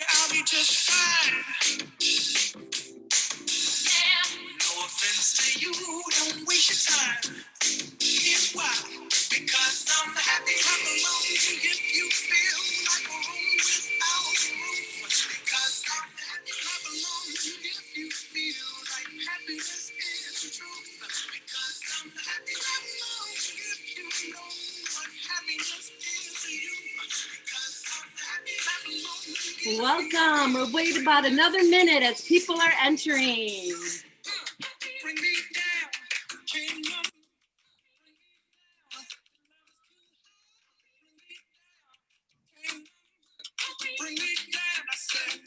I'll be just fine. No offense to you, don't waste your time. Here's why. Because I'm happy, I'm alone. If you feel like a room without a roof. Because I'm happy, I'm alone. If you feel like happiness is the truth. Because I'm happy, I'm alone. If you know what happiness is to you. Because I'm happy, I'm alone. Welcome. We'll wait about another minute as people are entering. Bring me down. Bring me down, I said.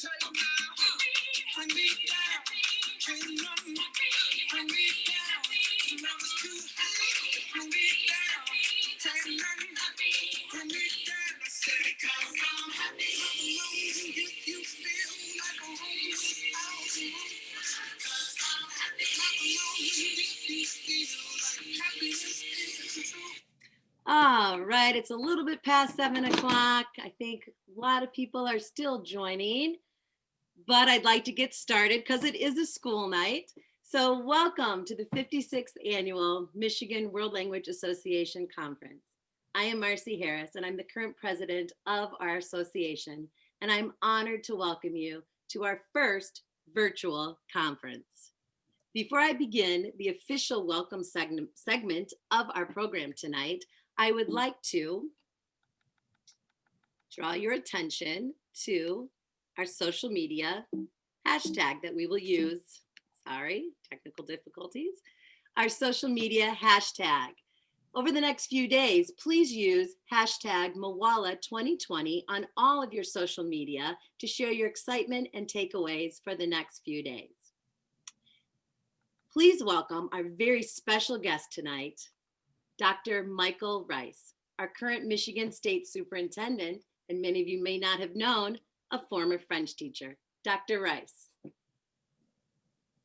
Bring me down. Can't nothing bring me down. I was too high. Bring me down. Can't nothing bring me down. I said, because I'm happy. I'm alone. If you feel like a room without a roof. Because I'm happy. I'm alone. If you feel like happiness is the truth. All right, it's a little bit past 7 o'clock. I think a lot of people are still joining, but I'd like to get started because it is a school night. So welcome to the 56th Annual Michigan World Language Association Conference. I am Marcy Harris, and I'm the current president of our association, and I'm honored to welcome you to our first virtual conference. Before I begin the official welcome segment of our program tonight, I would like to draw your attention to our social media hashtag that we will use. Sorry, technical difficulties. Our social media hashtag. Over the next few days, please use hashtag MIWLA2020 on all of your social media to share your excitement and takeaways for the next few days. Please welcome our very special guest tonight, Dr. Michael Rice, our current Michigan State Superintendent, and many of you may not have known, a former French teacher. Dr. Rice.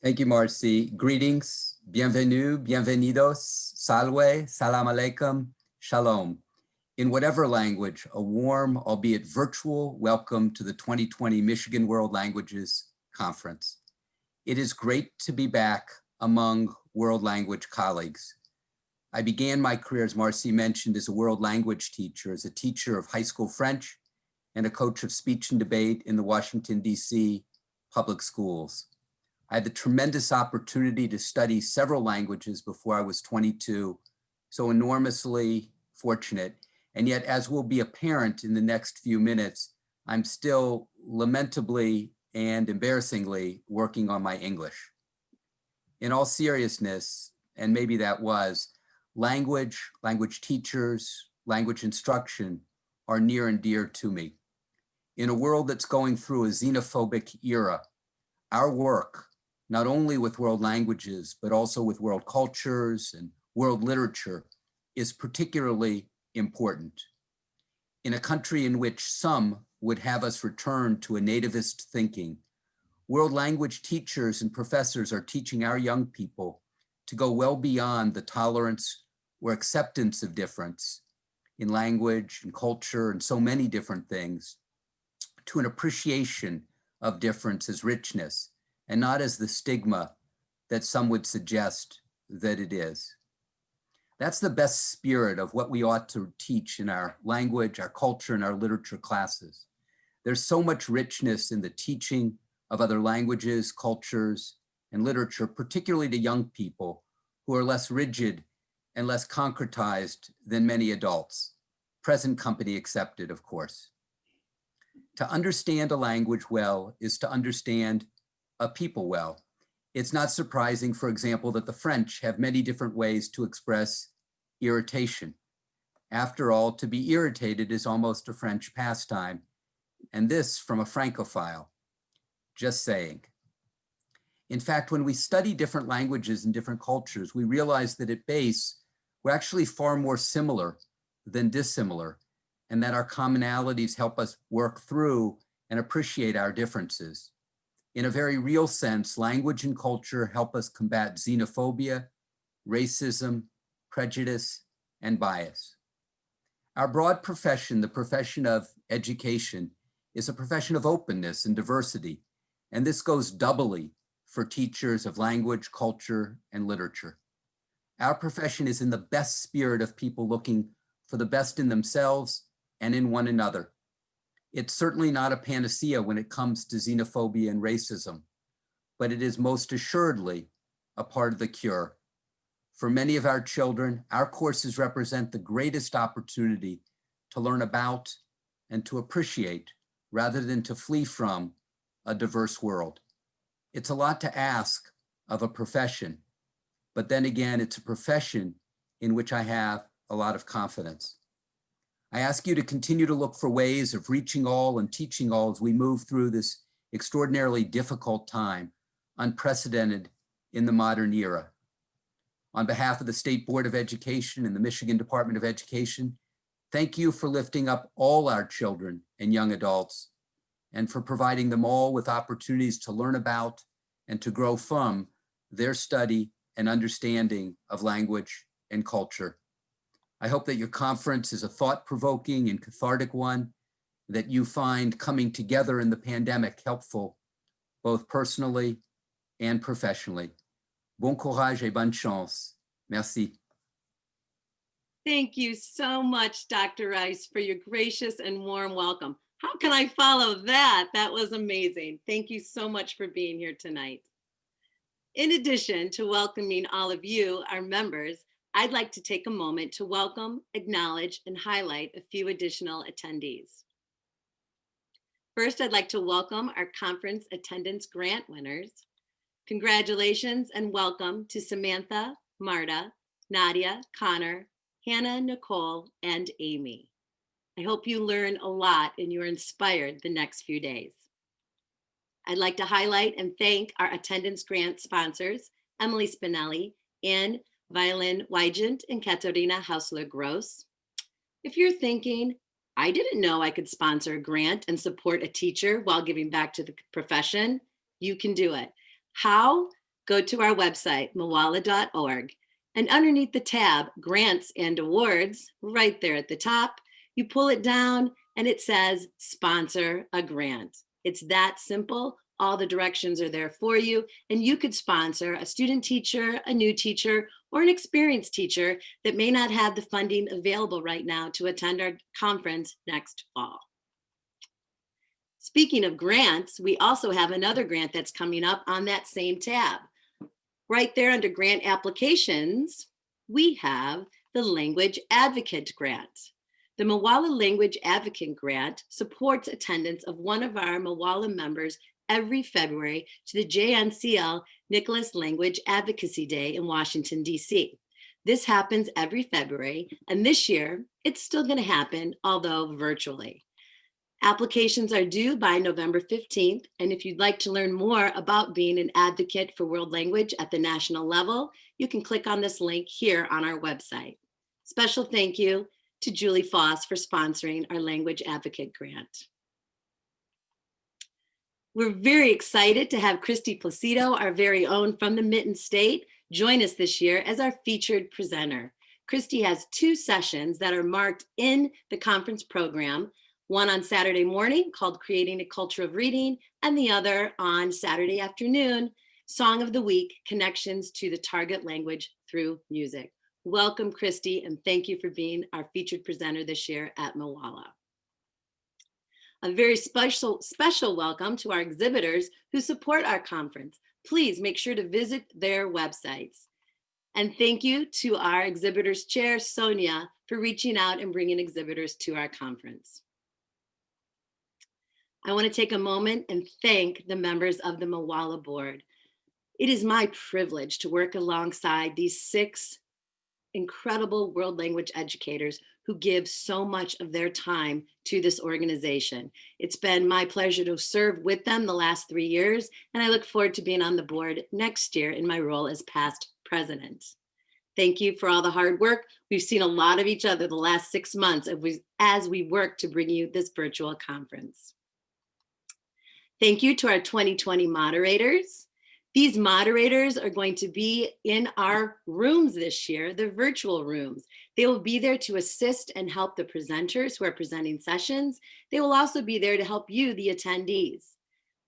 Thank you, Marcy. Greetings, bienvenue, bienvenidos, salve, salam alaikum, shalom. In whatever language, a warm, albeit virtual, welcome to the 2020 Michigan World Languages Conference. It is great to be back among world language colleagues. I began my career, as Marcy mentioned, as a world language teacher, as a teacher of high school French and a coach of speech and debate in the Washington, D.C. public schools. I had the tremendous opportunity to study several languages before I was 22, so enormously fortunate. And yet, as will be apparent in the next few minutes, I'm still lamentably and embarrassingly working on my English. In all seriousness, and maybe that was, language teachers, language instruction are near and dear to me. In a world that's going through a xenophobic era, our work, not only with world languages, but also with world cultures and world literature, is particularly important. In a country in which some would have us return to a nativist thinking, world language teachers and professors are teaching our young people to go well beyond the tolerance or acceptance of difference in language and culture and so many different things, to an appreciation of difference as richness and not as the stigma that some would suggest that it is. That's the best spirit of what we ought to teach in our language, our culture, and our literature classes. There's so much richness in the teaching of other languages, cultures, and literature, particularly to young people who are less rigid and less concretized than many adults, present company accepted, of course. To understand a language well is to understand a people well. It's not surprising, for example, that the French have many different ways to express irritation. After all, to be irritated is almost a French pastime, And this from a Francophile. Just saying. In fact, when we study different languages and different cultures, we realize that at base, we're actually far more similar than dissimilar, and that our commonalities help us work through and appreciate our differences. In a very real sense, language and culture help us combat xenophobia, racism, prejudice, and bias. Our broad profession, the profession of education, is a profession of openness and diversity, and this goes doubly for teachers of language, culture, and literature. Our profession is in the best spirit of people looking for the best in themselves and in one another. It's certainly not a panacea when it comes to xenophobia and racism, but it is most assuredly a part of the cure. For many of our children, our courses represent the greatest opportunity to learn about and to appreciate rather than to flee from a diverse world. It's a lot to ask of a profession, but then again, it's a profession in which I have a lot of confidence. I ask you to continue to look for ways of reaching all and teaching all as we move through this extraordinarily difficult time, unprecedented in the modern era. On behalf of the State Board of Education and the Michigan Department of Education, thank you for lifting up all our children and young adults and for providing them all with opportunities to learn about and to grow from their study and understanding of language and culture. I hope that your conference is a thought-provoking and cathartic one, that you find coming together in the pandemic helpful, both personally and professionally. Bon courage et bonne chance. Merci. Thank you so much, Dr. Rice, for your gracious and warm welcome. How can I follow that? That was amazing. Thank you so much for being here tonight. In addition to welcoming all of you, our members, I'd like to take a moment to welcome, acknowledge, and highlight a few additional attendees. First, I'd like to welcome our conference attendance grant winners. Congratulations and welcome to Samantha, Marta, Nadia, Connor, Hannah, Nicole, and Amy. I hope you learn a lot and you're inspired the next few days. I'd like to highlight and thank our attendance grant sponsors, Emily Spinelli and MIWLA2020 and Katarina Hausler-Gross. If you're thinking, I didn't know I could sponsor a grant and support a teacher while giving back to the profession, you can do it. How? Go to our website, MIWLA.org, and underneath the tab, Grants and Awards, right there at the top, you pull it down and it says, Sponsor a Grant. It's that simple. All the directions are there for you, and you could sponsor a student teacher, a new teacher, or an experienced teacher that may not have the funding available right now to attend our conference next fall. Speaking of grants, we also have another grant that's coming up on that same tab. Right there under grant applications, we have the Language Advocate Grant. The MIWLA Language Advocate Grant supports attendance of one of our MIWLA members every February to the JNCL Nicholas Language Advocacy Day in Washington, D.C. This happens every February, and this year it's still going to happen, although virtually. Applications are due by November 15th, and if you'd like to learn more about being an advocate for world language at the national level, you can click on this link here on our website. Special thank you to Julie Foss for sponsoring our Language Advocate Grant. We're very excited to have Christy Placido, our very own from the Mitten State, join us this year as our featured presenter. Christy has 2 sessions that are marked in the conference program, one on Saturday morning called Creating a Culture of Reading, and the other on Saturday afternoon, Song of the Week, Connections to the Target Language Through Music. Welcome, Christy, and thank you for being our featured presenter this year at MIWLA. A very special welcome to our exhibitors who support our conference. Please make sure to visit their websites. And thank you to our exhibitors chair, Sonia, for reaching out and bringing exhibitors to our conference. I want to take a moment and thank the members of the MIWLA board. It is my privilege to work alongside these 6 incredible world language educators who give so much of their time to this organization. It's been my pleasure to serve with them the last 3 years, and I look forward to being on the board next year in my role as past president. Thank you for all the hard work. We've seen a lot of each other the last 6 months as we work to bring you this virtual conference. Thank you to our 2020 moderators. These moderators are going to be in our rooms this year, the virtual rooms. They will be there to assist and help the presenters who are presenting sessions. They will also be there to help you, the attendees.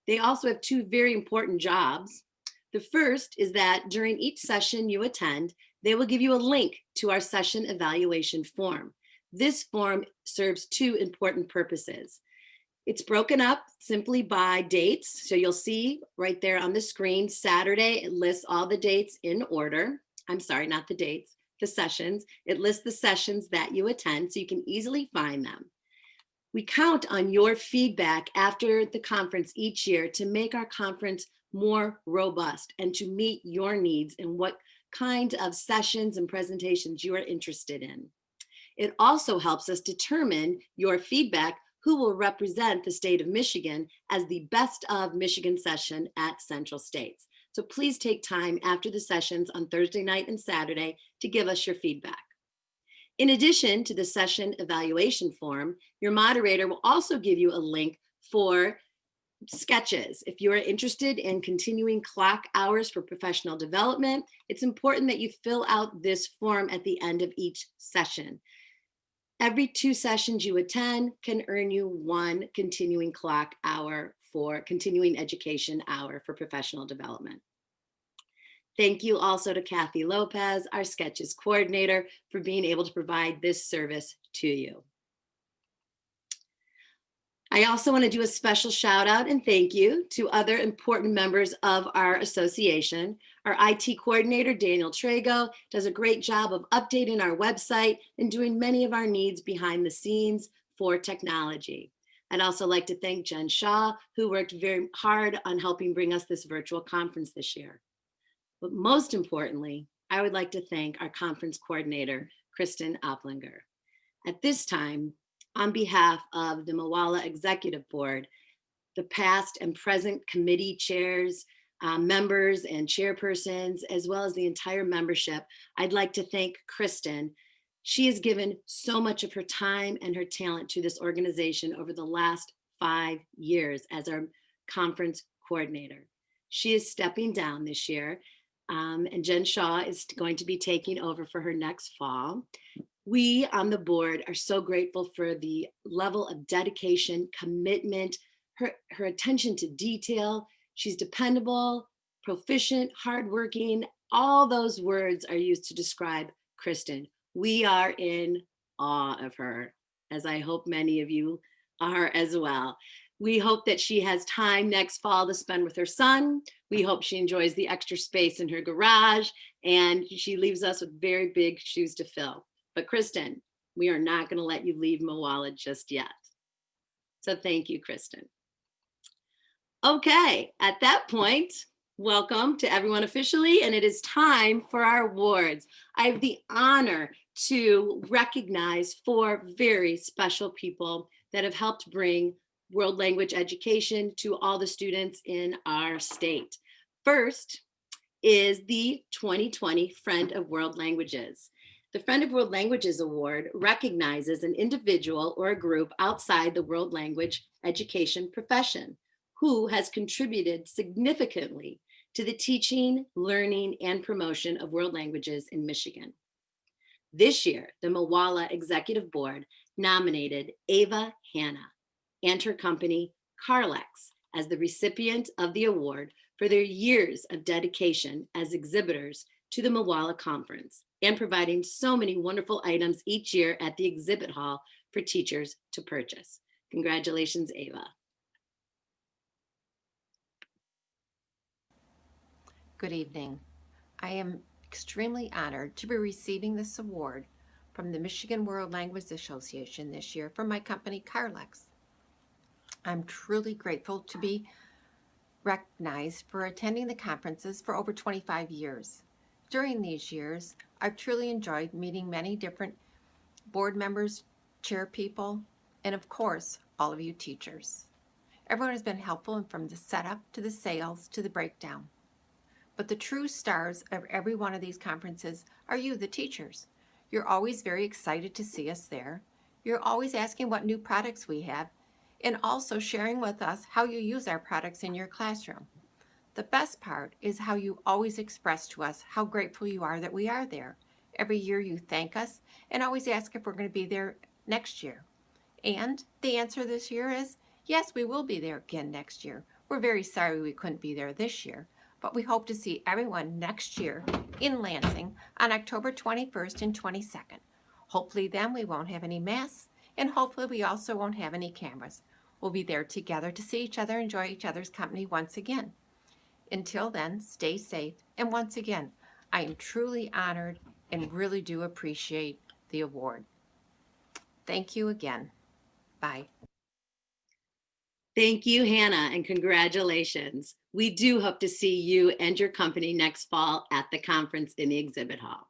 They also have 2 very important jobs. The first is that during each session you attend, they will give you a link to our session evaluation form. This form serves 2 important purposes. It's broken up simply by dates. So you'll see right there on the screen, Saturday, it lists all the dates in order. I'm sorry, not the dates, the sessions. It lists the sessions that you attend so you can easily find them. We count on your feedback after the conference each year to make our conference more robust and to meet your needs and what kind of sessions and presentations you are interested in. It also helps us determine your feedback who will represent the state of Michigan as the best of Michigan session at Central States. So please take time after the sessions on Thursday night and Saturday to give us your feedback. In addition to the session evaluation form, your moderator will also give you a link for sketches. If you are interested in continuing clock hours for professional development, it's important that you fill out this form at the end of each session. Every 2 sessions you attend can earn you 1 continuing clock hour for continuing education hour for professional development. Thank you also to Kathy Lopez, our sketches coordinator, for being able to provide this service to you. I also want to do a special shout out and thank you to other important members of our association. Our IT coordinator, Daniel Trago, does a great job of updating our website and doing many of our needs behind the scenes for technology. I'd also like to thank Jen Shaw, who worked very hard on helping bring us this virtual conference this year. But most importantly, I would like to thank our conference coordinator, Kristen Oplinger. At this time, on behalf of the MIWLA Executive Board, the past and present committee chairs, members and chairpersons, as well as the entire membership, I'd like to thank Kristen. She has given so much of her time and her talent to this organization over the last 5 years as our conference coordinator. She is stepping down this year, and Jen Shaw is going to be taking over for her next fall. We on the board are so grateful for the level of dedication, commitment, her attention to detail. She's dependable, proficient, hardworking. All those words are used to describe Kristen. We are in awe of her, as I hope many of you are as well. We hope that she has time next fall to spend with her son. We hope she enjoys the extra space in her garage, and she leaves us with very big shoes to fill. But Kristen, we are not going to let you leave MIWLA just yet. So thank you, Kristen. Okay, at that point, welcome to everyone officially, and it is time for our awards. I have the honor to recognize 4 very special people that have helped bring world language education to all the students in our state. First is the 2020 Friend of World Languages. The Friend of World Languages Award recognizes an individual or a group outside the world language education profession who has contributed significantly to the teaching, learning, and promotion of world languages in Michigan. This year, the MIWLA Executive Board nominated Ava Hanna and her company, Carlex, as the recipient of the award for their years of dedication as exhibitors to the MIWLA Conference and providing so many wonderful items each year at the exhibit hall for teachers to purchase. Congratulations, Ava. Good evening. I am extremely honored to be receiving this award from the Michigan World Language Association this year for my company, Carlex. I'm truly grateful to be recognized for attending the conferences for over 25 years. During these years, I've truly enjoyed meeting many different board members, chair people, and of course, all of you teachers. Everyone has been helpful from the setup to the sales to the breakdown. But the true stars of every one of these conferences are you, the teachers. You're always very excited to see us there. You're always asking what new products we have, and also sharing with us how you use our products in your classroom. The best part is how you always express to us how grateful you are that we are there. Every year you thank us and always ask if we're going to be there next year. And the answer this year is, yes, we will be there again next year. We're very sorry we couldn't be there this year, but we hope to see everyone next year in Lansing on October 21st and 22nd. Hopefully then we won't have any masks, and hopefully we also won't have any cameras. We'll be there together to see each other, enjoy each other's company once again. Until then, stay safe, and once again, I am truly honored and really do appreciate the award. Thank you again. Bye. Thank you, Hannah, and congratulations. We do hope to see you and your company next fall at the conference in the exhibit hall.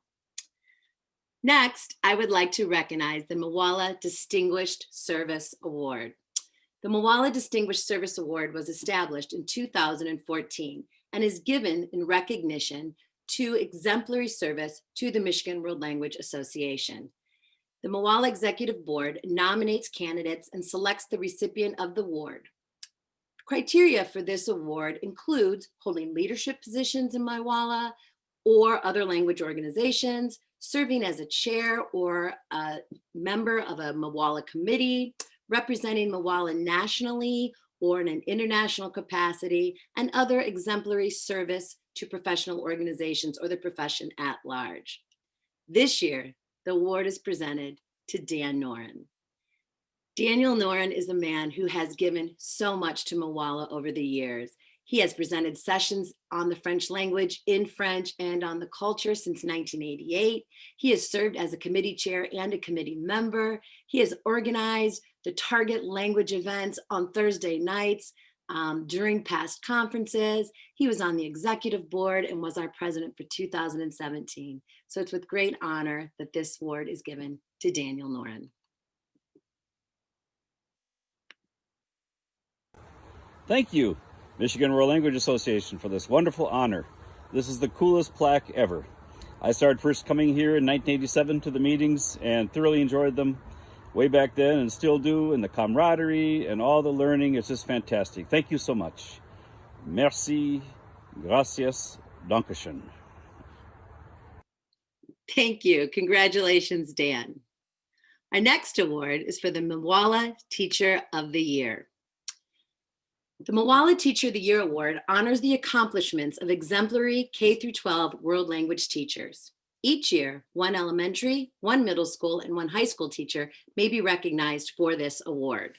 Next, I would like to recognize the MIWLA Distinguished Service Award. The MIWLA Distinguished Service Award was established in 2014 and is given in recognition to exemplary service to the Michigan World Language Association. The MIWLA Executive Board nominates candidates and selects the recipient of the award. Criteria for this award includes holding leadership positions in MIWLA or other language organizations, serving as a chair or a member of a MIWLA committee, representing MIWLA nationally or in an international capacity, and other exemplary service to professional organizations or the profession at large. This year, the award is presented to Dan Noren. Daniel Noren is a man who has given so much to MIWLA over the years. He has presented sessions on the French language, in French, and on the culture since 1988. He has served as a committee chair and a committee member. He has organized the Target language events on Thursday nights during past conferences. He was on the executive board and was our president for 2017. So it's with great honor that this award is given to Daniel Noren. Thank you, Michigan World Language Association, for this wonderful honor. This is the coolest plaque ever. I started first coming here in 1987 to the meetings and thoroughly enjoyed them way back then and still do, and the camaraderie and all the learning is just fantastic. Thank you so much. Merci, gracias, dankeschön. Thank you. Congratulations, Dan. Our next award is for the MIWLA Teacher of the Year. The MIWLA Teacher of the Year Award honors the accomplishments of exemplary K-12 world language teachers. Each year, one elementary, one middle school, and one high school teacher may be recognized for this award.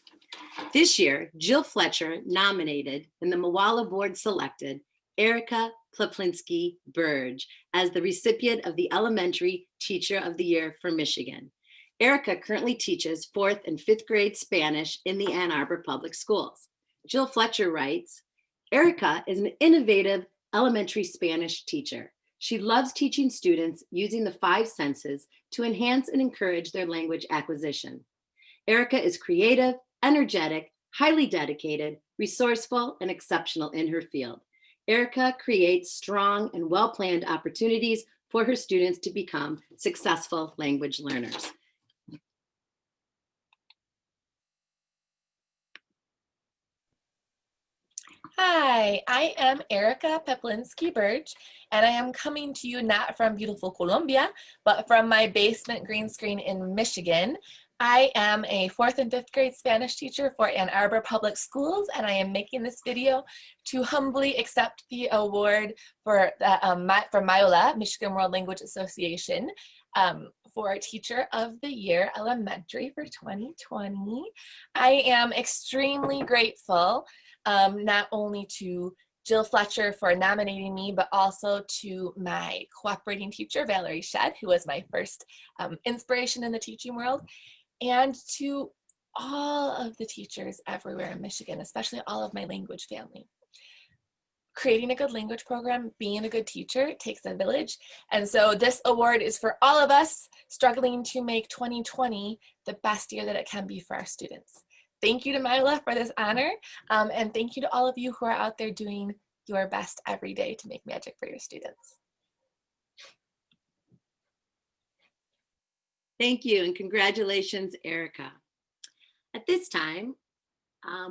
This year, Jill Fletcher nominated and the MIWLA board selected Erica Plaplinski-Burge as the recipient of the Elementary Teacher of the Year for Michigan. Erica currently teaches 4th and 5th grade Spanish in the Ann Arbor Public Schools. Jill Fletcher writes, Erica is an innovative elementary Spanish teacher. She loves teaching students using the 5 senses to enhance and encourage their language acquisition. Erica is creative, energetic, highly dedicated, resourceful, and exceptional in her field. Erica creates strong and well-planned opportunities for her students to become successful language learners. Hi, I am Erica Plaplinski-Burge, and I am coming to you not from beautiful Colombia, but from my basement green screen in Michigan. I am a 4th and 5th grade Spanish teacher for Ann Arbor Public Schools, and I am making this video to humbly accept the award for MIWLA, Michigan World Language Association, for Teacher of the Year Elementary for 2020. I am extremely grateful not only to Jill Fletcher for nominating me, but also to my cooperating teacher, Valerie Shedd, who was my first inspiration in the teaching world, and to all of the teachers everywhere in Michigan, especially all of my language family. creating a good language program, being a good teacher takes a village. And so this award is for all of us struggling to make 2020 the best year that it can be for our students. Thank you to MIWLA for this honor, and thank you to all of you who are out there doing your best every day to make magic for your students. Thank you, and congratulations, Erica. At this time,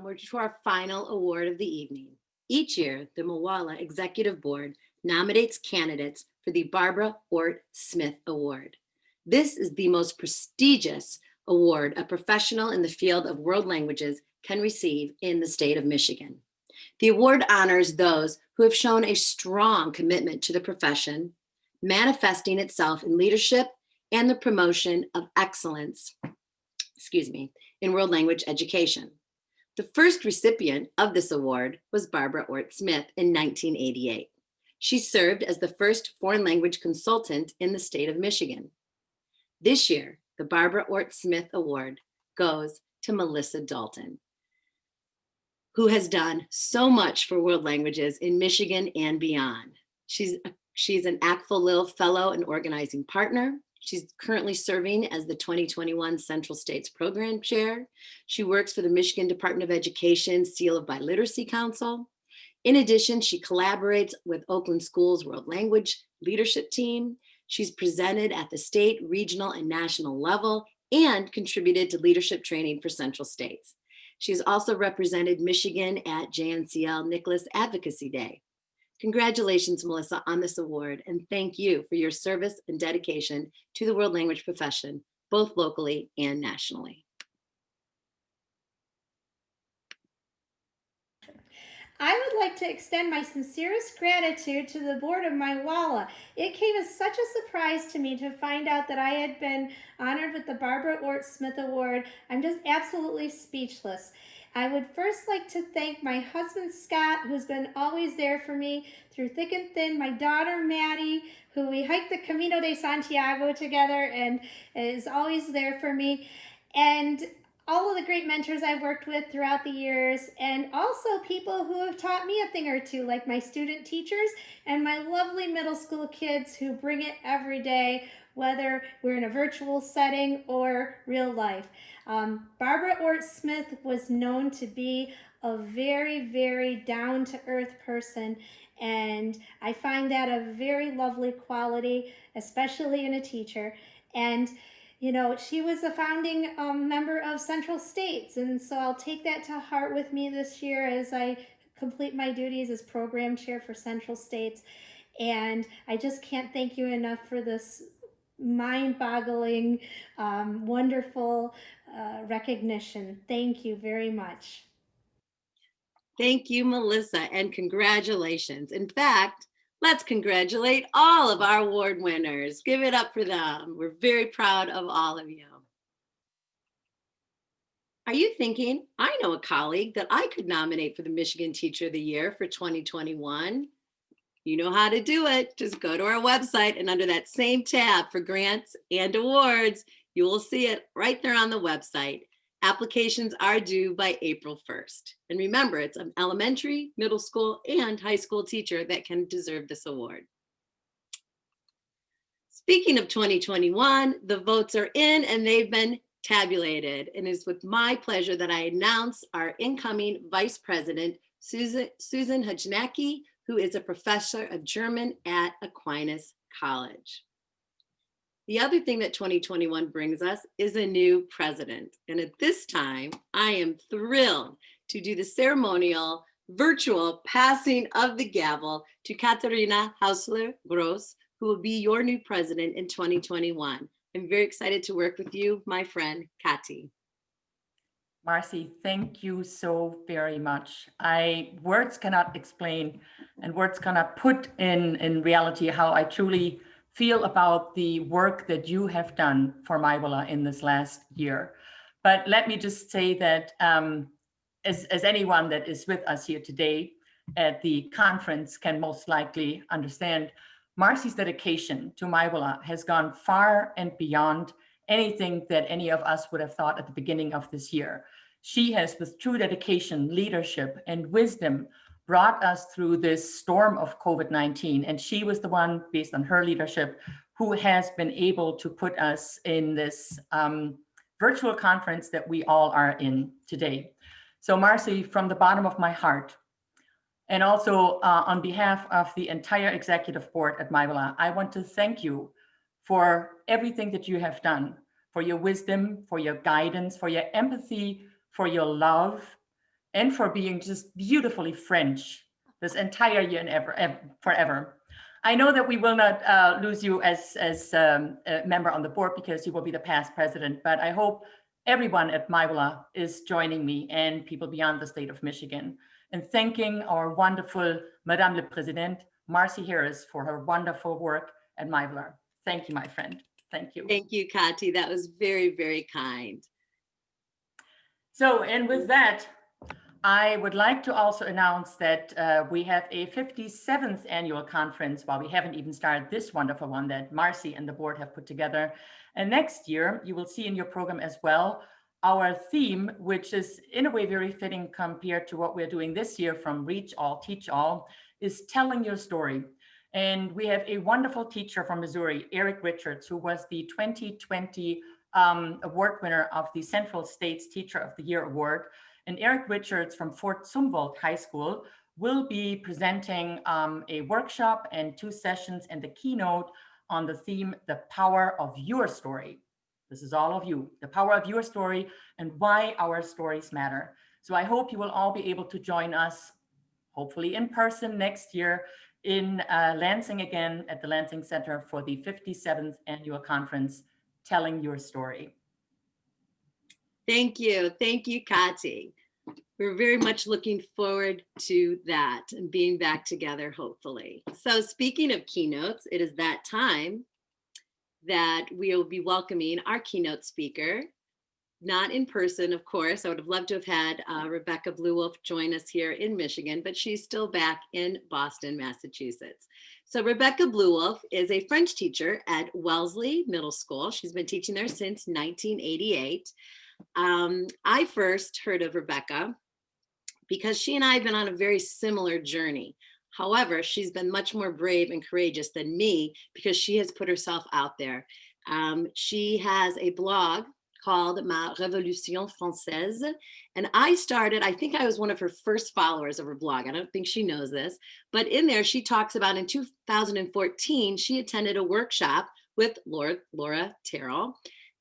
we're to our final award of the evening. Each year, the MIWLA Executive Board nominates candidates for the Barbara Ort Smith Award. This is the most prestigious award a professional in the field of world languages can receive in the state of Michigan. The award honors those who have shown a strong commitment to the profession, manifesting itself in leadership and the promotion of excellence, in world language education. The first recipient of this award was Barbara Ort Smith in 1988. She served as the first foreign language consultant in the state of Michigan. This year, the Barbara Ort Smith Award goes to Melissa Dalton, who has done so much for world languages in Michigan and beyond. She's an ACFL Lil Fellow and Organizing Partner. She's currently serving as the 2021 Central States Program Chair. She works for the Michigan Department of Education Seal of Biliteracy Council. In addition, she collaborates with Oakland Schools World Language Leadership Team. She's presented at the state, regional, and national level and contributed to leadership training for Central States. She's also represented Michigan at JNCL Nicholas Advocacy Day. Congratulations, Melissa, on this award, and thank you for your service and dedication to the world language profession, both locally and nationally. I would like to extend my sincerest gratitude to the board of MIWLA. It came as such a surprise to me to find out that I had been honored with the Barbara Ort Smith Award. I'm just absolutely speechless. I would first like to thank my husband, Scott, who's been always there for me through thick and thin, my daughter, Maddie, who we hiked the Camino de Santiago together and is always there for me, and all of the great mentors I've worked with throughout the years, and also people who have taught me a thing or two, like my student teachers and my lovely middle school kids who bring it every day, whether we're in a virtual setting or real life. Barbara Ort Smith was known to be a very, very down-to-earth person, and I find that a very lovely quality, especially in a teacher. And you know, she was a founding member of Central States, and so I'll take that to heart with me this year as I complete my duties as program chair for Central States. And I just can't thank you enough for this mind-boggling, wonderful recognition. Thank you very much. Thank you, Melissa, and congratulations. In fact, let's congratulate all of our award winners. Give it up for them. We're very proud of all of you. Are you thinking, I know a colleague that I could nominate for the Michigan Teacher of the Year for 2021? You know how to do it. Just go to our website, and under that same tab for grants and awards, you will see it right there on the website. Applications are due by April 1st. And remember, it's an elementary, middle school, and high school teacher that can deserve this award. Speaking of 2021, the votes are in and they've been tabulated. And it's with my pleasure that I announce our incoming Vice President, Susan Hajnacki, who is a professor of German at Aquinas College. The other thing that 2021 brings us is a new president. And at this time, I am thrilled to do the ceremonial virtual passing of the gavel to Katharina Hausler-Gross, who will be your new president in 2021. I'm very excited to work with you, my friend, Kati. Marcy, thank you so very much. Words cannot explain and words cannot put in reality how I truly feel about the work that you have done for MIWLA in this last year. But let me just say that as anyone that is with us here today at the conference can most likely understand, Marcy's dedication to MIWLA has gone far and beyond anything that any of us would have thought at the beginning of this year. She has, with true dedication, leadership, and wisdom, brought us through this storm of COVID-19. And she was the one, based on her leadership, who has been able to put us in this virtual conference that we all are in today. So Marcy, from the bottom of my heart, and also on behalf of the entire executive board at MIWLA, I want to thank you for everything that you have done, for your wisdom, for your guidance, for your empathy, for your love, and for being just beautifully French this entire year and forever. I know that we will not lose you as a member on the board because you will be the past president, but I hope everyone at MIWLA is joining me and people beyond the state of Michigan in thanking our wonderful Madame le Présidente, Marcy Harris, for her wonderful work at MIWLA. Thank you, my friend. Thank you. Thank you, Kati. That was very, very kind. So, and with that, I would like to also announce that we have a 57th annual conference, while we haven't even started this wonderful one that Marcy and the board have put together. And next year, you will see in your program as well, our theme, which is in a way very fitting compared to what we're doing this year from Reach All, Teach All, is telling your story. And we have a wonderful teacher from Missouri, Eric Richards, who was the 2020 award winner of the Central States Teacher of the Year Award. And Eric Richards from Fort Zumwalt High School will be presenting a workshop and 2 sessions and the keynote on the theme, The Power of Your Story. This is all of you, the power of your story and why our stories matter. So I hope you will all be able to join us, hopefully in person next year in Lansing again at the Lansing Center for the 57th annual conference, Telling Your Story. Thank you, Kati. We're very much looking forward to that and being back together, hopefully. So speaking of keynotes, it is that time that we will be welcoming our keynote speaker, not in person, of course. I would have loved to have had Rebecca Blouwoulff join us here in Michigan, but she's still back in Boston, Massachusetts. So Rebecca Blouwoulff is a French teacher at Wellesley Middle School. She's been teaching there since 1988. I first heard of Rebecca because she and I have been on a very similar journey. However, she's been much more brave and courageous than me because she has put herself out there. She has a blog called MIWLA2020Awards&Keynote. And I think I was one of her first followers of her blog. I don't think she knows this, but in there she talks about in 2014, she attended a workshop with Laura Terrell.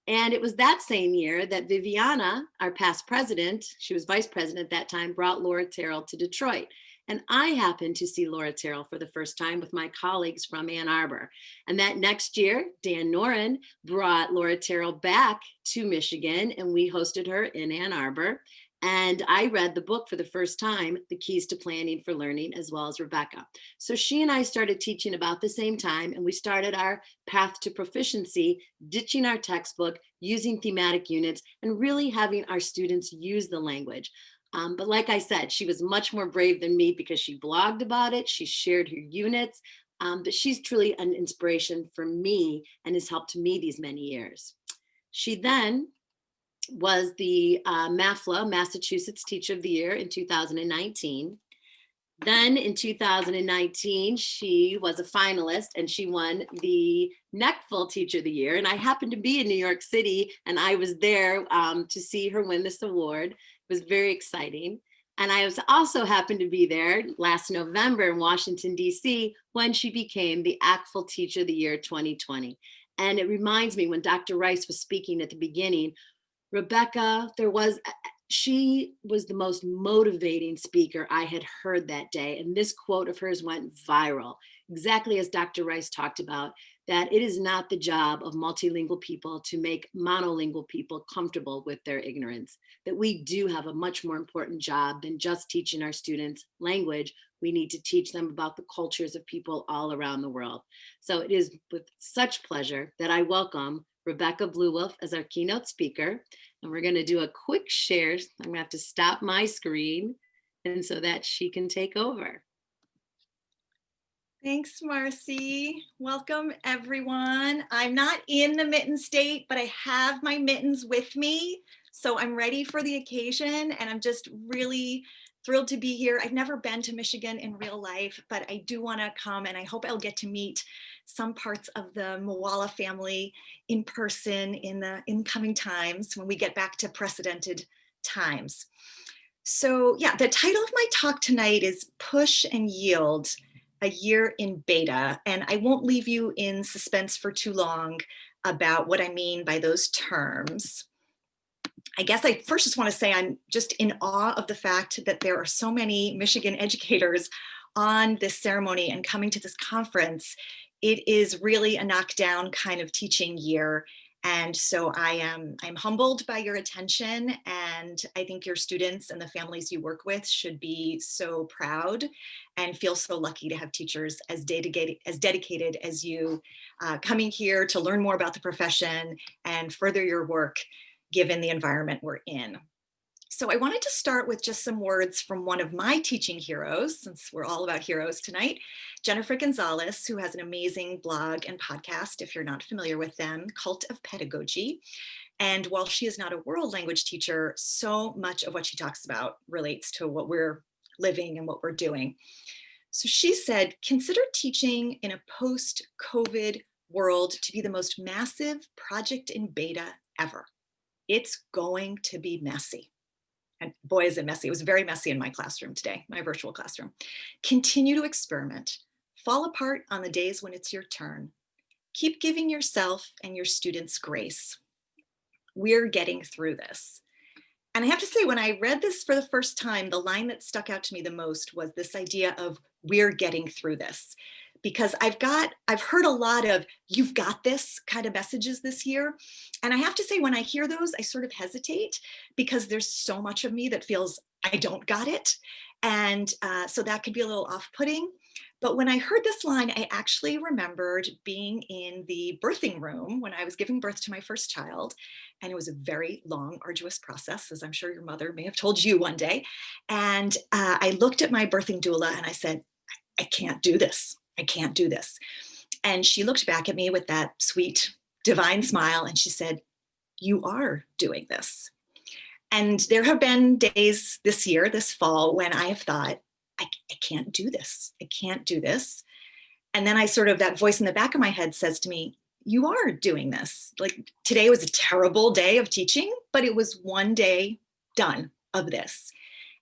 And it was that same year that Viviana, our past president, she was vice president at that time, brought Laura Terrell to Detroit. And I happened to see Laura Terrell for the first time with my colleagues from Ann Arbor. And that next year, Dan Noren brought Laura Terrell back to Michigan and we hosted her in Ann Arbor. And I read the book for the first time, The Keys to Planning for Learning, as well as Rebecca. So she and I started teaching about the same time, and we started our path to proficiency, ditching our textbook, using thematic units, and really having our students use the language. But like I said, she was much more brave than me because she blogged about it, she shared her units, but she's truly an inspiration for me and has helped me these many years. She then was the MIWLA, Massachusetts Teacher of the Year in 2019. Then in 2019, she was a finalist and she won the NECFL Teacher of the Year. And I happened to be in New York City and I was there to see her win this award. It was very exciting. And I also happened to be there last November in Washington, D.C. when she became the ACFL Teacher of the Year 2020. And it reminds me when Dr. Rice was speaking at the beginning, Rebecca, she was the most motivating speaker I had heard that day. And this quote of hers went viral, exactly as Dr. Rice talked about, that it is not the job of multilingual people to make monolingual people comfortable with their ignorance, that we do have a much more important job than just teaching our students language. We need to teach them about the cultures of people all around the world. So it is with such pleasure that I welcome Rebecca Blouwoulff as our keynote speaker. And we're going to do a quick share. I'm going to have to stop my screen and so that she can take over. Thanks, Marcy. Welcome, everyone. I'm not in the mitten state, but I have my mittens with me. So I'm ready for the occasion. And I'm just really thrilled to be here. I've never been to Michigan in real life, but I do want to come, and I hope I'll get to meet some parts of the MIWLA family in person in the incoming times when we get back to precedented times. So yeah, the title of my talk tonight is Push and Yield, a Year in Beta. And I won't leave you in suspense for too long about what I mean by those terms. I guess I first just want to say I'm just in awe of the fact that there are so many Michigan educators on this ceremony and coming to this conference. It is really a knockdown kind of teaching year. And so I'm humbled by your attention, and I think your students and the families you work with should be so proud and feel so lucky to have teachers as dedicated as you, coming here to learn more about the profession and further your work given the environment we're in. So I wanted to start with just some words from one of my teaching heroes, since we're all about heroes tonight, Jennifer Gonzalez, who has an amazing blog and podcast, if you're not familiar with them, Cult of Pedagogy. And while she is not a world language teacher, so much of what she talks about relates to what we're living and what we're doing. So she said, consider teaching in a post-COVID world to be the most massive project in beta ever. It's going to be messy. And boy, is it messy. It was very messy in my classroom today, my virtual classroom. Continue to experiment. Fall apart on the days when it's your turn. Keep giving yourself and your students grace. We're getting through this. And I have to say, when I read this for the first time, the line that stuck out to me the most was this idea of we're getting through this. Because I've heard a lot of you've got this kind of messages this year. And I have to say, when I hear those, I sort of hesitate because there's so much of me that feels I don't got it. And so that could be a little off-putting. But when I heard this line, I actually remembered being in the birthing room when I was giving birth to my first child. And it was a very long, arduous process, as I'm sure your mother may have told you one day. And I looked at my birthing doula and I said, I can't do this. I can't do this. And she looked back at me with that sweet, divine smile. And she said, you are doing this. And there have been days this year, this fall, when I have thought, I can't do this. I can't do this. And then that voice in the back of my head says to me, you are doing this. Like today was a terrible day of teaching, but it was one day done of this.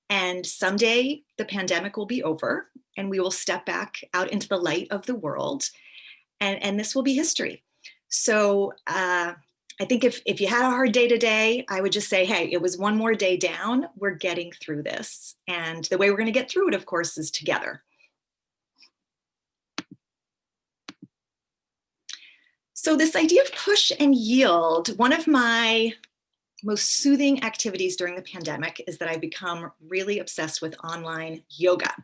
And someday the pandemic will be over and we will step back out into the light of the world, and this will be history. So I think if you had a hard day today, I would just say, hey, it was one more day down. We're getting through this. And the way we're going to get through it, of course, is together. So this idea of push and yield, one of my most soothing activities during the pandemic is that I've become really obsessed with online yoga.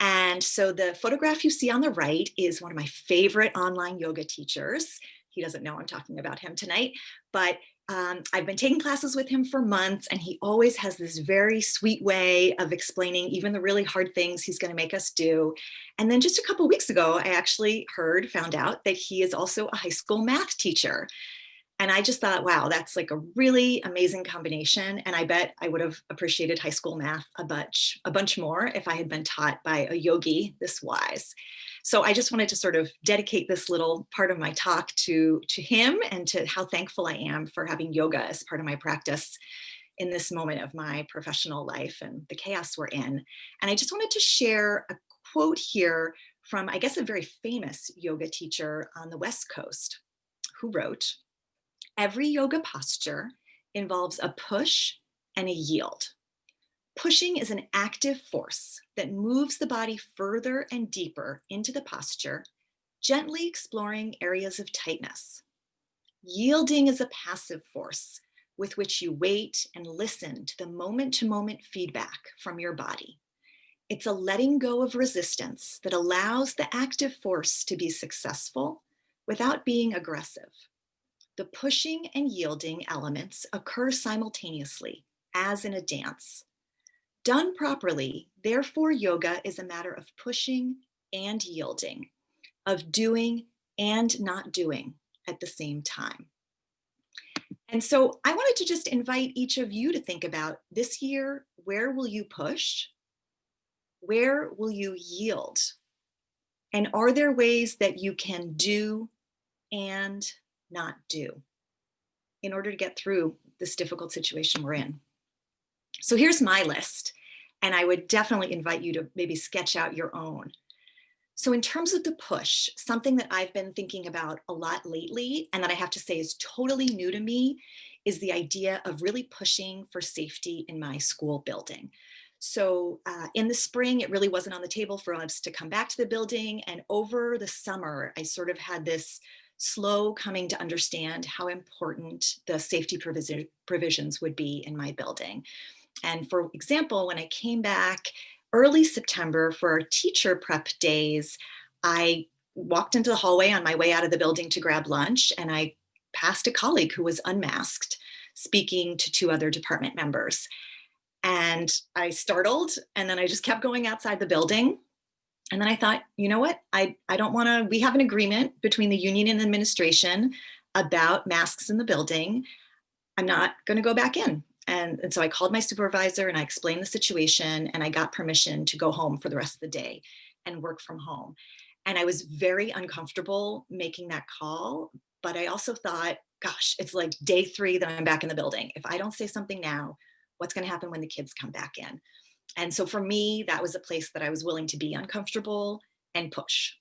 And so the photograph you see on the right is one of my favorite online yoga teachers. He doesn't know I'm talking about him tonight, but I've been taking classes with him for months, and he always has this very sweet way of explaining even the really hard things he's going to make us do. And then just a couple of weeks ago, I actually found out that he is also a high school math teacher. And I just thought, wow, that's like a really amazing combination. And I bet I would have appreciated high school math a bunch more if I had been taught by a yogi this wise. So I just wanted to sort of dedicate this little part of my talk to him and to how thankful I am for having yoga as part of my practice in this moment of my professional life and the chaos we're in. And I just wanted to share a quote here from, I guess, a very famous yoga teacher on the West Coast who wrote, "Every yoga posture involves a push and a yield. Pushing is an active force that moves the body further and deeper into the posture, gently exploring areas of tightness. Yielding is a passive force with which you wait and listen to the moment-to-moment feedback from your body. It's a letting go of resistance that allows the active force to be successful without being aggressive. The pushing and yielding elements occur simultaneously, as in a dance. Done properly, therefore, yoga is a matter of pushing and yielding, of doing and not doing at the same time." And so I wanted to just invite each of you to think about this year, where will you push? Where will you yield? And are there ways that you can do and not do in order to get through this difficult situation we're in? So here's my list, and I would definitely invite you to maybe sketch out your own. So in terms of the push, something that I've been thinking about a lot lately, and that I have to say is totally new to me, is the idea of really pushing for safety in my school building. So in the spring, it really wasn't on the table for us to come back to the building. And over the summer, I sort of had this slow coming to understand how important the safety provisions would be in my building. And for example, when I came back early September for our teacher prep days, I walked into the hallway on my way out of the building to grab lunch, and I passed a colleague who was unmasked, speaking to 2 other department members. And I startled, and then I just kept going outside the building. And then I thought, you know what? I don't want to, we have an agreement between the union and the administration about masks in the building. I'm not going to go back in. And so I called my supervisor and I explained the situation, and I got permission to go home for the rest of the day and work from home. And I was very uncomfortable making that call, but I also thought, gosh, it's like day 3 that I'm back in the building. If I don't say something now, what's going to happen when the kids come back in? And so for me, that was a place that I was willing to be uncomfortable and push.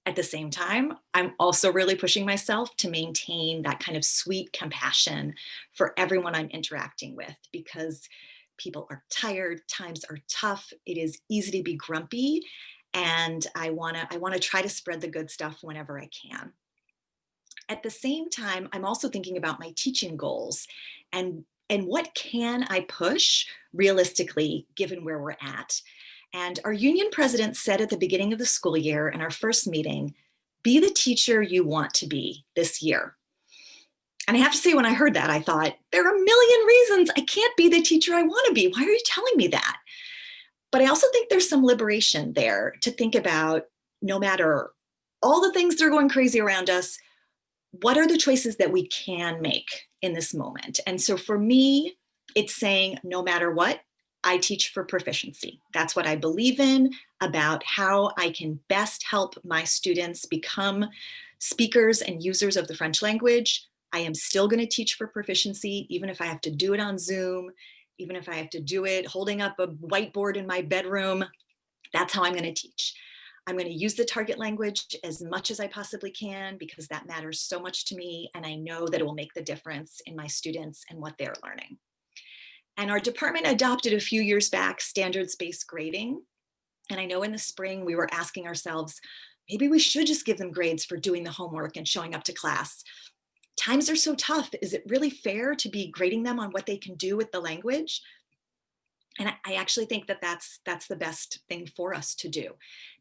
At the same time, I'm also really pushing myself to maintain that kind of sweet compassion for everyone I'm interacting with, because people are tired, times are tough, it is easy to be grumpy, and I wanna try to spread the good stuff whenever I can. At the same time, I'm also thinking about my teaching goals and what can I push realistically given where we're at. And our union president said at the beginning of the school year in our first meeting, be the teacher you want to be this year. And I have to say, when I heard that, I thought, there are a million reasons I can't be the teacher I want to be. Why are you telling me that? But I also think there's some liberation there to think about, no matter all the things that are going crazy around us, what are the choices that we can make in this moment? And so for me, it's saying, no matter what, I teach for proficiency. That's what I believe in about how I can best help my students become speakers and users of the French language. I am still going to teach for proficiency, even if I have to do it on Zoom, even if I have to do it holding up a whiteboard in my bedroom. That's how I'm going to teach. I'm going to use the target language as much as I possibly can, because that matters so much to me. And I know that it will make the difference in my students and what they're learning. And our department adopted a few years back standards-based grading. And I know in the spring we were asking ourselves, maybe we should just give them grades for doing the homework and showing up to class. Times are so tough. Is it really fair to be grading them on what they can do with the language? And I actually think that that's the best thing for us to do,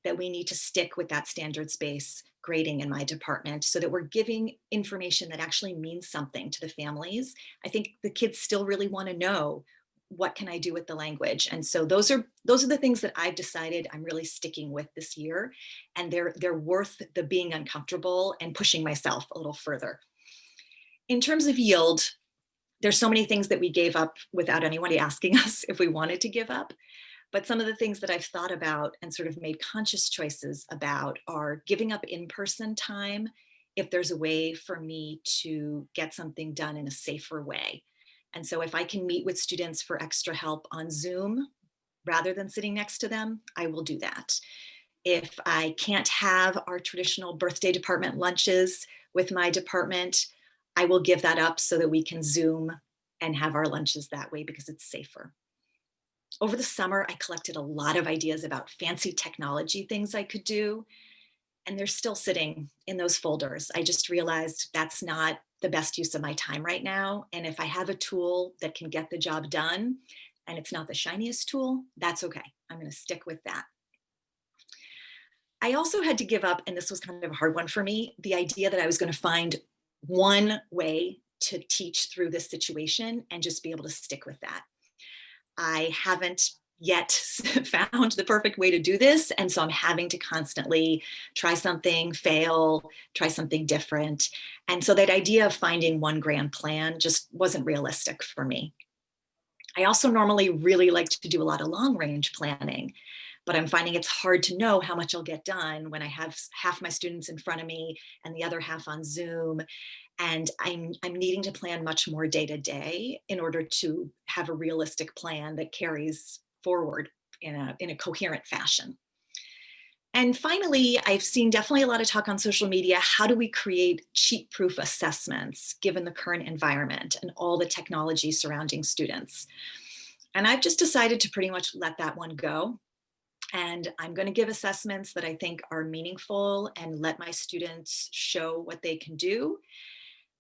that we need to stick with that standards-based grading in my department so that we're giving information that actually means something to the families. I think the kids still really want to know, what can I do with the language? And so those are the things that I've decided I'm really sticking with this year. And they're worth the being uncomfortable and pushing myself a little further. In terms of yield, there's so many things that we gave up without anybody asking us if we wanted to give up. But some of the things that I've thought about and sort of made conscious choices about are giving up in-person time if there's a way for me to get something done in a safer way. And so if I can meet with students for extra help on Zoom rather than sitting next to them, I will do that. If I can't have our traditional birthday department lunches with my department, I will give that up so that we can Zoom and have our lunches that way, because it's safer. Over the summer, I collected a lot of ideas about fancy technology things I could do, and they're still sitting in those folders. I just realized that's not the best use of my time right now. And if I have a tool that can get the job done and it's not the shiniest tool, that's okay. I'm going to stick with that. I also had to give up, and this was kind of a hard one for me, the idea that I was going to find one way to teach through this situation and just be able to stick with that. I haven't yet found the perfect way to do this. And so I'm having to constantly try something, fail, try something different. And so that idea of finding one grand plan just wasn't realistic for me. I also normally really like to do a lot of long range planning, but I'm finding it's hard to know how much I'll get done when I have half my students in front of me and the other half on Zoom. And I'm needing to plan much more day to day in order to have a realistic plan that carries forward in a coherent fashion. And finally, I've seen definitely a lot of talk on social media. How do we create cheat-proof assessments given the current environment and all the technology surrounding students? And I've just decided to pretty much let that one go. And I'm going to give assessments that I think are meaningful and let my students show what they can do.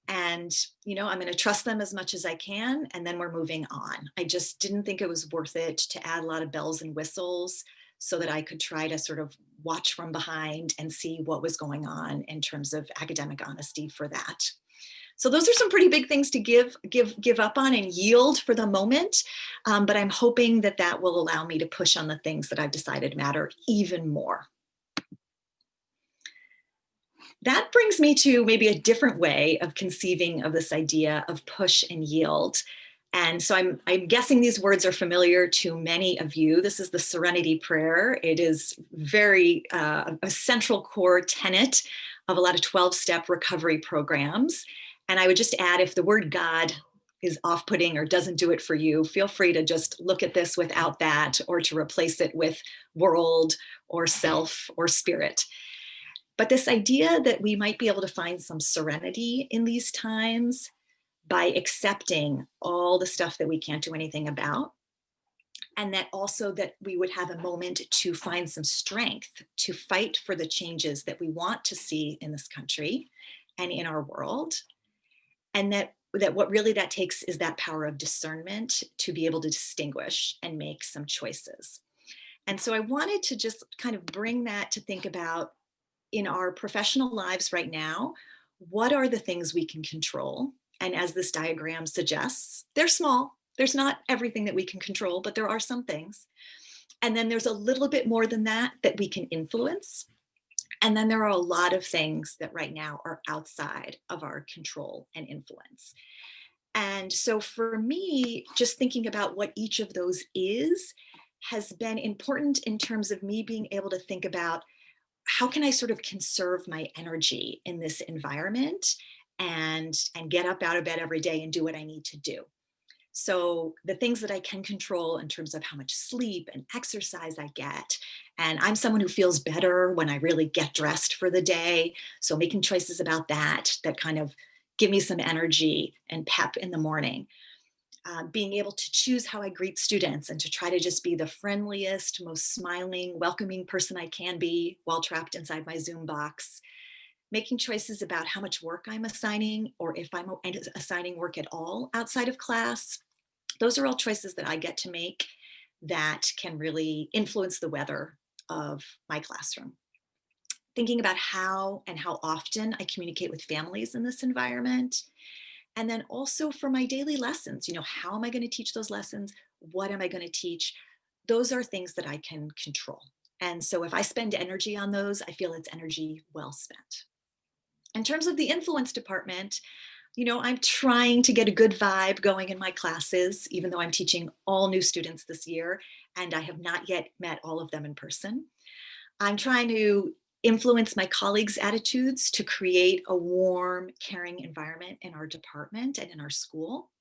And, I'm going to trust them as much as I can, and then we're moving on. I just didn't think it was worth it to add a lot of bells and whistles so that I could try to sort of watch from behind and see what was going on in terms of academic honesty for that. So those are some pretty big things to give up on and yield for the moment. But I'm hoping that that will allow me to push on the things that I've decided matter even more. That brings me to maybe a different way of conceiving of this idea of push and yield. And so I'm guessing these words are familiar to many of you. This is the Serenity Prayer. It is very a central core tenet of a lot of 12-step recovery programs. And I would just add, if the word God is off-putting or doesn't do it for you, feel free to just look at this without that, or to replace it with world or self or spirit. But this idea that we might be able to find some serenity in these times by accepting all the stuff that we can't do anything about, and that also that we would have a moment to find some strength to fight for the changes that we want to see in this country and in our world. And that what really that takes is that power of discernment to be able to distinguish and make some choices. And so I wanted to just kind of bring that to think about in our professional lives right now. What are the things we can control? And as this diagram suggests, they're small. There's not everything that we can control, but there are some things. And then there's a little bit more than that that we can influence. And then there are a lot of things that right now are outside of our control and influence. And so for me, just thinking about what each of those is has been important in terms of me being able to think about how can I sort of conserve my energy in this environment and get up out of bed every day and do what I need to do. So the things that I can control in terms of how much sleep and exercise I get. And I'm someone who feels better when I really get dressed for the day. So making choices about that kind of give me some energy and pep in the morning. Being able to choose how I greet students and to try to just be the friendliest, most smiling, welcoming person I can be while trapped inside my Zoom box. Making choices about how much work I'm assigning, or if I'm assigning work at all outside of class. Those are all choices that I get to make that can really influence the weather of my classroom. Thinking about how and how often I communicate with families in this environment. And then also for my daily lessons, how am I going to teach those lessons? What am I going to teach? Those are things that I can control. And so if I spend energy on those, I feel it's energy well spent. In terms of the influence department, I'm trying to get a good vibe going in my classes, even though I'm teaching all new students this year, and I have not yet met all of them in person. I'm trying to influence my colleagues' attitudes to create a warm, caring environment in our department and in our school.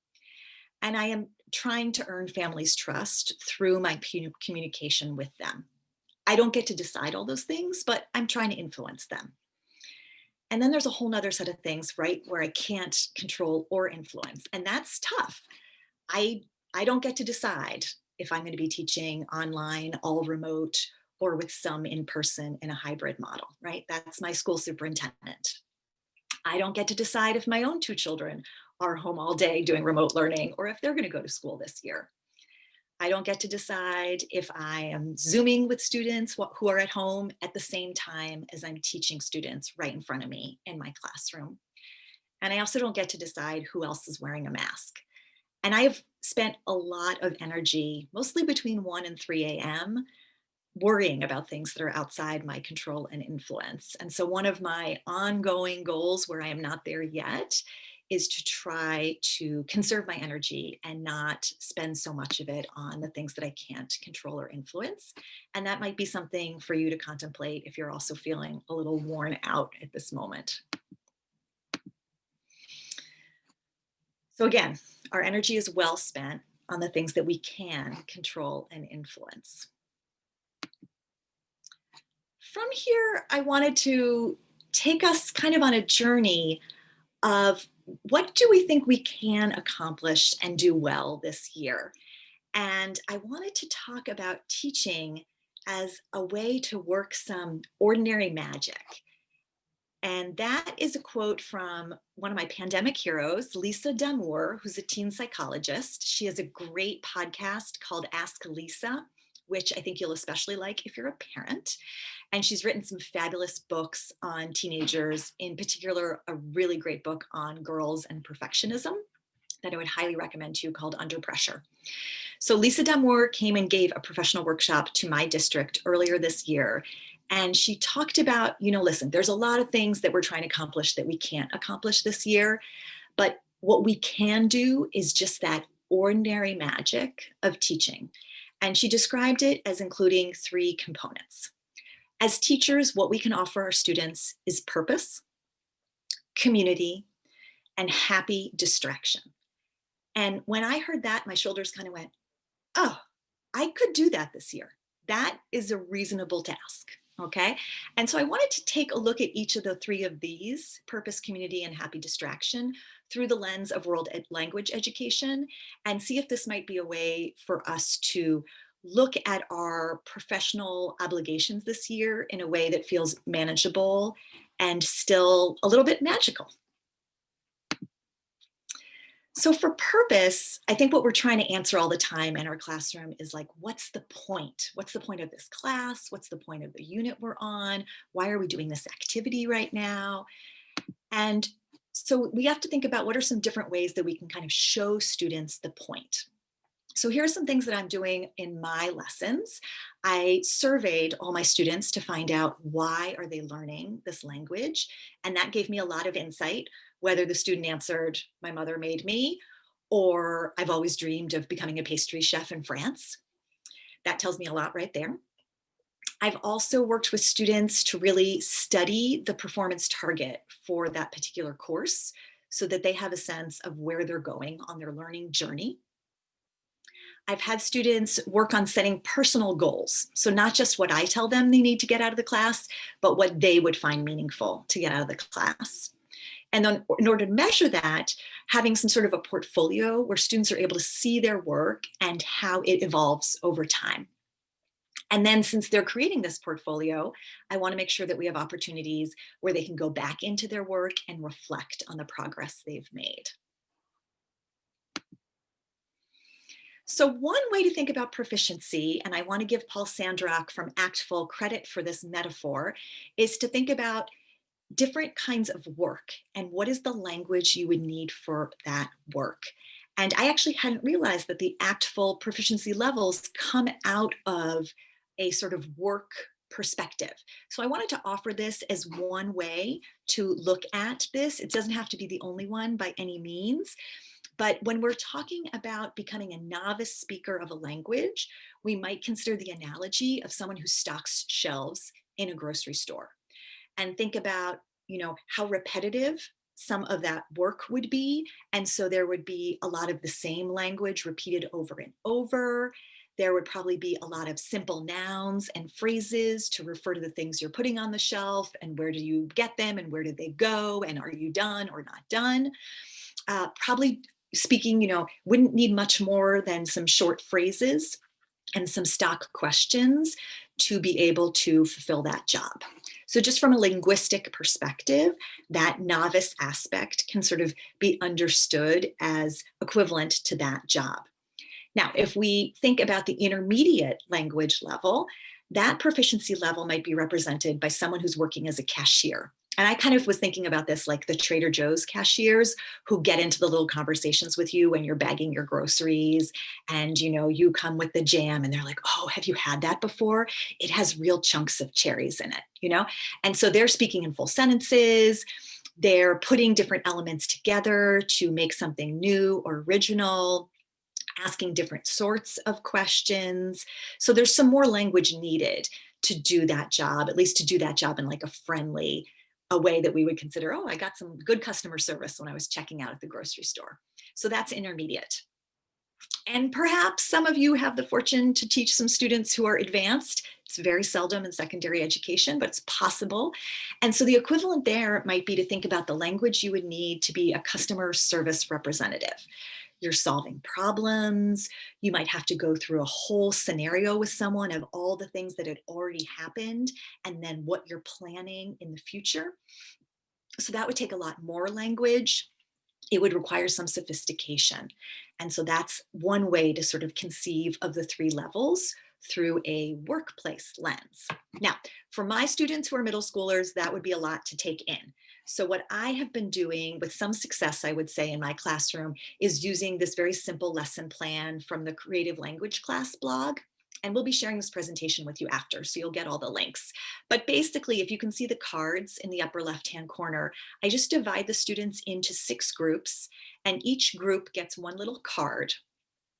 And I am trying to earn families' trust through my communication with them. I don't get to decide all those things, but I'm trying to influence them. And then there's a whole nother set of things, right, where I can't control or influence. And that's tough. I don't get to decide if I'm going to be teaching online, all remote, or with some in person in a hybrid model, right? That's my school superintendent. I don't get to decide if my own 2 children are home all day doing remote learning, or if they're going to go to school this year. I don't get to decide if I am Zooming with students who are at home at the same time as I'm teaching students right in front of me in my classroom. And I also don't get to decide who else is wearing a mask. And I have spent a lot of energy, mostly between 1 and 3 a.m., worrying about things that are outside my control and influence. And so one of my ongoing goals, where I am not there yet, is to try to conserve my energy and not spend so much of it on the things that I can't control or influence. And that might be something for you to contemplate if you're also feeling a little worn out at this moment. So again, our energy is well spent on the things that we can control and influence. From here, I wanted to take us kind of on a journey of what do we think we can accomplish and do well this year? And I wanted to talk about teaching as a way to work some ordinary magic. And that is a quote from one of my pandemic heroes, Lisa Damour, who's a teen psychologist. She has a great podcast called Ask Lisa, which I think you'll especially like if you're a parent. And she's written some fabulous books on teenagers, in particular, a really great book on girls and perfectionism that I would highly recommend to you called Under Pressure. So Lisa Damour came and gave a professional workshop to my district earlier this year. And she talked about, listen, there's a lot of things that we're trying to accomplish that we can't accomplish this year. But what we can do is just that ordinary magic of teaching. And she described it as including 3 components. As teachers, what we can offer our students is purpose, community, and happy distraction. And when I heard that, my shoulders kind of went, oh, I could do that this year. That is a reasonable task, okay? And so I wanted to take a look at each of the 3 of these, purpose, community, and happy distraction, through the lens of world language education, and see if this might be a way for us to look at our professional obligations this year in a way that feels manageable and still a little bit magical. So for purpose, I think what we're trying to answer all the time in our classroom is like, what's the point? What's the point of this class? What's the point of the unit we're on? Why are we doing this activity right now? And so we have to think about what are some different ways that we can kind of show students the point. So here are some things that I'm doing in my lessons. I surveyed all my students to find out why are they learning this language. And that gave me a lot of insight, whether the student answered, my mother made me, or I've always dreamed of becoming a pastry chef in France. That tells me a lot right there. I've also worked with students to really study the performance target for that particular course so that they have a sense of where they're going on their learning journey. I've had students work on setting personal goals. So not just what I tell them they need to get out of the class, but what they would find meaningful to get out of the class. And then in order to measure that, having some sort of a portfolio where students are able to see their work and how it evolves over time. And then since they're creating this portfolio, I want to make sure that we have opportunities where they can go back into their work and reflect on the progress they've made. So one way to think about proficiency, and I want to give Paul Sandrock from Actful credit for this metaphor, is to think about different kinds of work and what is the language you would need for that work. And I actually hadn't realized that the Actful proficiency levels come out of a sort of work perspective. So I wanted to offer this as one way to look at this. It doesn't have to be the only one by any means. But when we're talking about becoming a novice speaker of a language, we might consider the analogy of someone who stocks shelves in a grocery store and think about, how repetitive some of that work would be. And so there would be a lot of the same language repeated over and over. There would probably be a lot of simple nouns and phrases to refer to the things you're putting on the shelf and where do you get them and where did they go and are you done or not done? Probably speaking, wouldn't need much more than some short phrases and some stock questions to be able to fulfill that job. So just from a linguistic perspective, that novice aspect can sort of be understood as equivalent to that job. Now, if we think about the intermediate language level, that proficiency level might be represented by someone who's working as a cashier. And I kind of was thinking about this like the Trader Joe's cashiers who get into the little conversations with you when you're bagging your groceries and, you come with the jam and they're like, oh, have you had that before? It has real chunks of cherries in it, And so they're speaking in full sentences They're putting different elements together to make something new or original, asking different sorts of questions. So there's some more language needed to do that job, at least to do that job in like a friendly, a way that we would consider, oh, I got some good customer service when I was checking out at the grocery store. So that's intermediate. And perhaps some of you have the fortune to teach some students who are advanced. It's very seldom in secondary education, but it's possible. And so the equivalent there might be to think about the language you would need to be a customer service representative. You're solving problems. You might have to go through a whole scenario with someone of all the things that had already happened and then what you're planning in the future. So that would take a lot more language. It would require some sophistication. And so that's one way to sort of conceive of the three levels through a workplace lens. Now, for my students who are middle schoolers, that would be a lot to take in. So what I have been doing with some success, I would say, in my classroom is using this very simple lesson plan from the Creative Language Class blog. And we'll be sharing this presentation with you after, so you'll get all the links. But basically, if you can see the cards in the upper left-hand corner, I just divide the students into 6 groups, and each group gets one little card,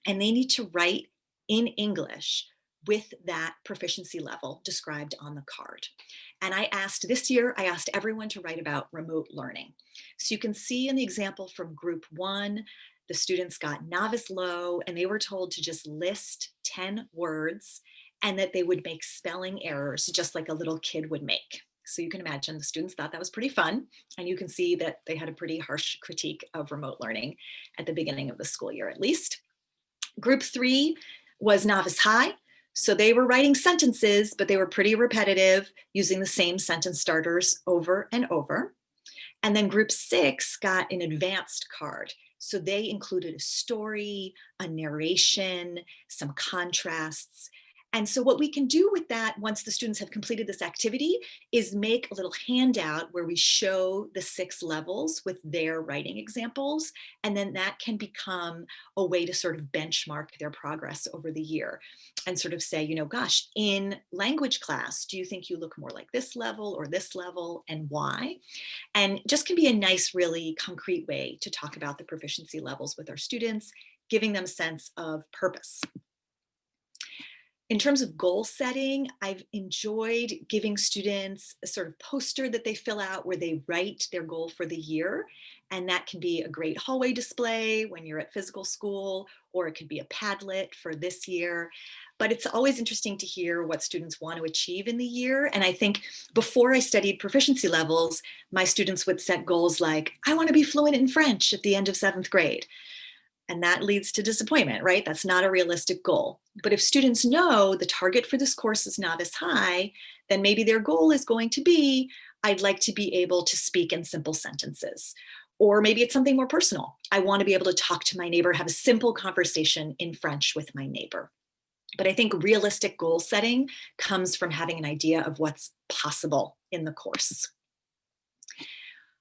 and they need to write in English with that proficiency level described on the card. And this year, I asked everyone to write about remote learning. So you can see in the example from group 1, the students got novice low, and they were told to just list 10 words and that they would make spelling errors just like a little kid would make. So you can imagine the students thought that was pretty fun. And you can see that they had a pretty harsh critique of remote learning at the beginning of the school year, at least. Group 3 was novice high. So they were writing sentences, but they were pretty repetitive, using the same sentence starters over and over. And then group 6 got an advanced card. So they included a story, a narration, some contrasts. And so what we can do with that once the students have completed this activity is make a little handout where we show the 6 levels with their writing examples. And then that can become a way to sort of benchmark their progress over the year and sort of say, you know, gosh, in language class, do you think you look more like this level or this level, and why? And just can be a nice, really concrete way to talk about the proficiency levels with our students, giving them a sense of purpose. In terms of goal setting, I've enjoyed giving students a sort of poster that they fill out where they write their goal for the year. And that can be a great hallway display when you're at physical school, or it could be a Padlet for this year. But it's always interesting to hear what students want to achieve in the year. And I think before I studied proficiency levels, my students would set goals like, I want to be fluent in French at the end of 7th grade. And that leads to disappointment, right? That's not a realistic goal. But if students know the target for this course is novice high, then maybe their goal is going to be, I'd like to be able to speak in simple sentences. Or maybe it's something more personal. I want to be able to talk to my neighbor, have a simple conversation in French with my neighbor. But I think realistic goal setting comes from having an idea of what's possible in the course.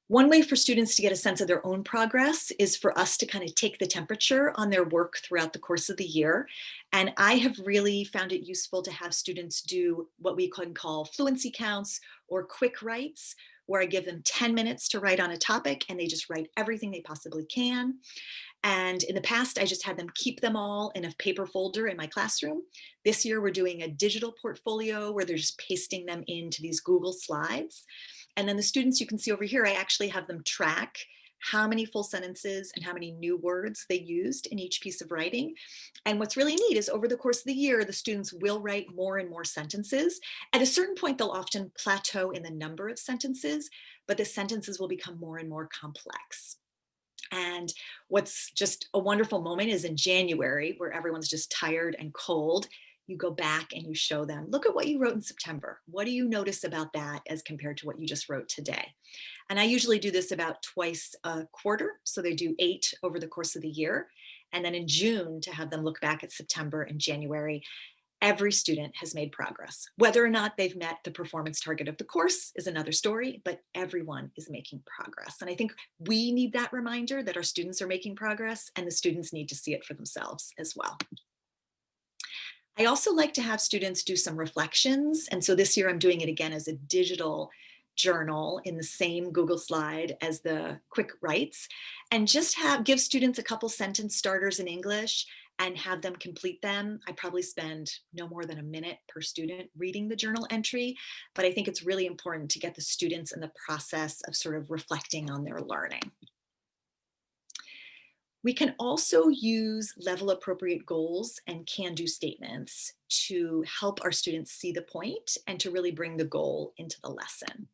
One way for students to get a sense of their own progress is for us to kind of take the temperature on their work throughout the course of the year. And I have really found it useful to have students do what we can call fluency counts or quick writes, where I give them 10 minutes to write on a topic and they just write everything they possibly can. And in the past, I just had them keep them all in a paper folder in my classroom. This year, we're doing a digital portfolio where they're just pasting them into these Google Slides. And then the students, you can see over here, I actually have them track how many full sentences and how many new words they used in each piece of writing. And what's really neat is over the course of the year, the students will write more and more sentences. At a certain point, they'll often plateau in the number of sentences, but the sentences will become more and more complex. And what's just a wonderful moment is in January, where everyone's just tired and cold, you go back and you show them, look at what you wrote in September. What do you notice about that as compared to what you just wrote today? And I usually do this about twice a quarter. So they do 8 over the course of the year. And then in June, to have them look back at September and January. Every student has made progress. Whether or not they've met the performance target of the course is another story, but everyone is making progress. And I think we need that reminder that our students are making progress, and the students need to see it for themselves as well. I also like to have students do some reflections. And so this year I'm doing it again as a digital journal in the same Google slide as the quick writes, and just give students a couple sentence starters in English and have them complete them. I probably spend no more than a minute per student reading the journal entry, but I think it's really important to get the students in the process of sort of reflecting on their learning. We can also use level appropriate goals and can-do statements to help our students see the point and to really bring the goal into the lesson.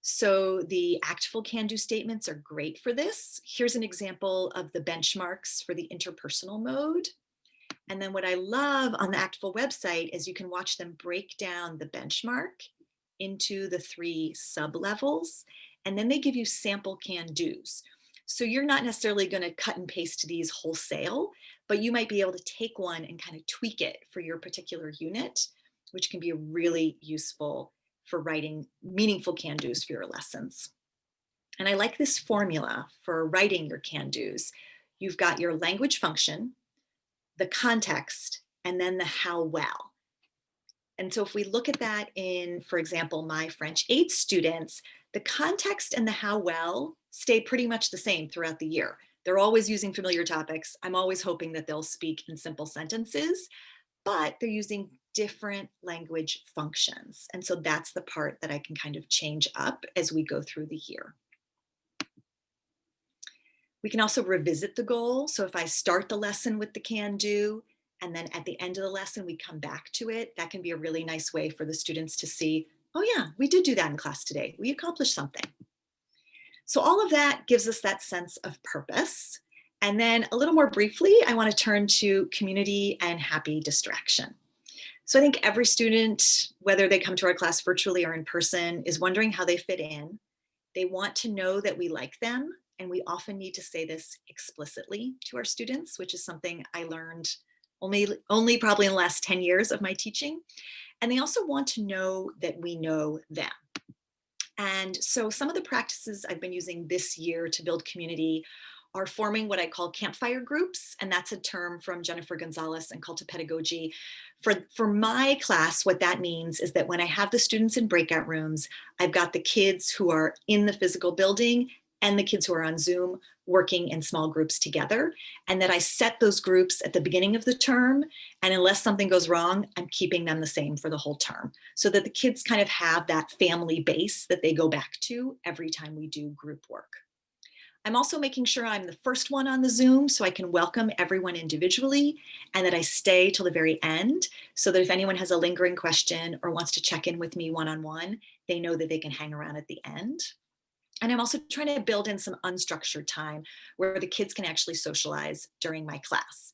So the actful can-do statements are great for this. Here's an example of the benchmarks for the interpersonal mode. And then what I love on the actful website is you can watch them break down the benchmark into the 3 sub-levels, and then they give you sample can-dos. So you're not necessarily going to cut and paste these wholesale, but you might be able to take one and kind of tweak it for your particular unit, which can be really useful for writing meaningful can-dos for your lessons. And I like this formula for writing your can-dos. You've got your language function, the context, and then the how well. And so if we look at that in, for example, my French 8 students, the context and the how well stay pretty much the same throughout the year. They're always using familiar topics. I'm always hoping that they'll speak in simple sentences, but they're using different language functions. And so that's the part that I can kind of change up as we go through the year. We can also revisit the goal. So if I start the lesson with the can-do, and then at the end of the lesson, we come back to it, that can be a really nice way for the students to see, oh yeah, we did do that in class today. We accomplished something. So all of that gives us that sense of purpose. And then a little more briefly, I want to turn to community and happy distraction. So I think every student, whether they come to our class virtually or in person, is wondering how they fit in. They want to know that we like them. And we often need to say this explicitly to our students, which is something I learned only probably in the last 10 years of my teaching. And they also want to know that we know them. And so some of the practices I've been using this year to build community are forming what I call campfire groups. And that's a term from Jennifer Gonzalez and Cult of Pedagogy. For my class, what that means is that when I have the students in breakout rooms, I've got the kids who are in the physical building and the kids who are on Zoom working in small groups together, and that I set those groups at the beginning of the term, and unless something goes wrong, I'm keeping them the same for the whole term, so that the kids kind of have that family base that they go back to every time we do group work. I'm also making sure I'm the first one on the Zoom so I can welcome everyone individually, and that I stay till the very end so that if anyone has a lingering question or wants to check in with me one-on-one, they know that they can hang around at the end. And I'm also trying to build in some unstructured time where the kids can actually socialize during my class.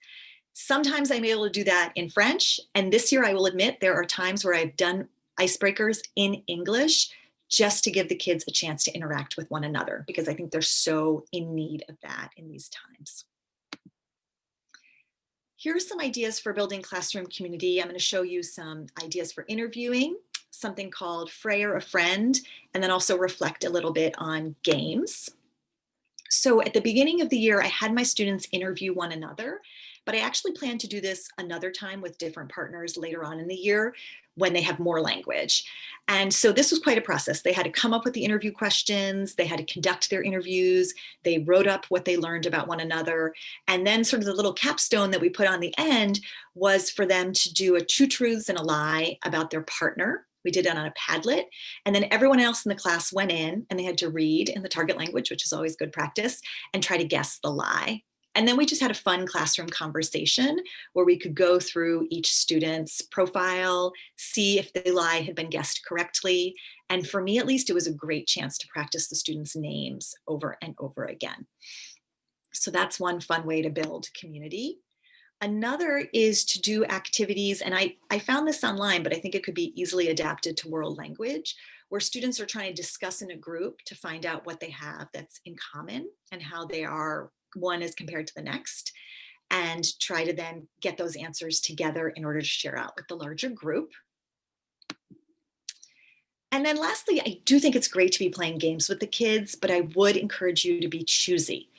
Sometimes I'm able to do that in French. And this year, I will admit, there are times where I've done icebreakers in English just to give the kids a chance to interact with one another, because I think they're so in need of that in these times. Here are some ideas for building classroom community. I'm going to show you some ideas for interviewing, something called Frayer a Friend, and then also reflect a little bit on games. So at the beginning of the year, I had my students interview one another, but I actually plan to do this another time with different partners later on in the year when they have more language. And so this was quite a process. They had to come up with the interview questions, they had to conduct their interviews, they wrote up what they learned about one another. And then sort of the little capstone that we put on the end was for them to do a 2 truths and a lie about their partner. We did it on a Padlet, and then everyone else in the class went in and they had to read in the target language, which is always good practice, and try to guess the lie. And then we just had a fun classroom conversation where we could go through each student's profile, see if the lie had been guessed correctly. And for me, at least, it was a great chance to practice the students' names over and over again. So that's one fun way to build community. Another is to do activities, and I found this online, but I think it could be easily adapted to world language, where students are trying to discuss in a group to find out what they have that's in common and how they are one as compared to the next, and try to then get those answers together in order to share out with the larger group. And then lastly, I do think it's great to be playing games with the kids, but I would encourage you to be choosy.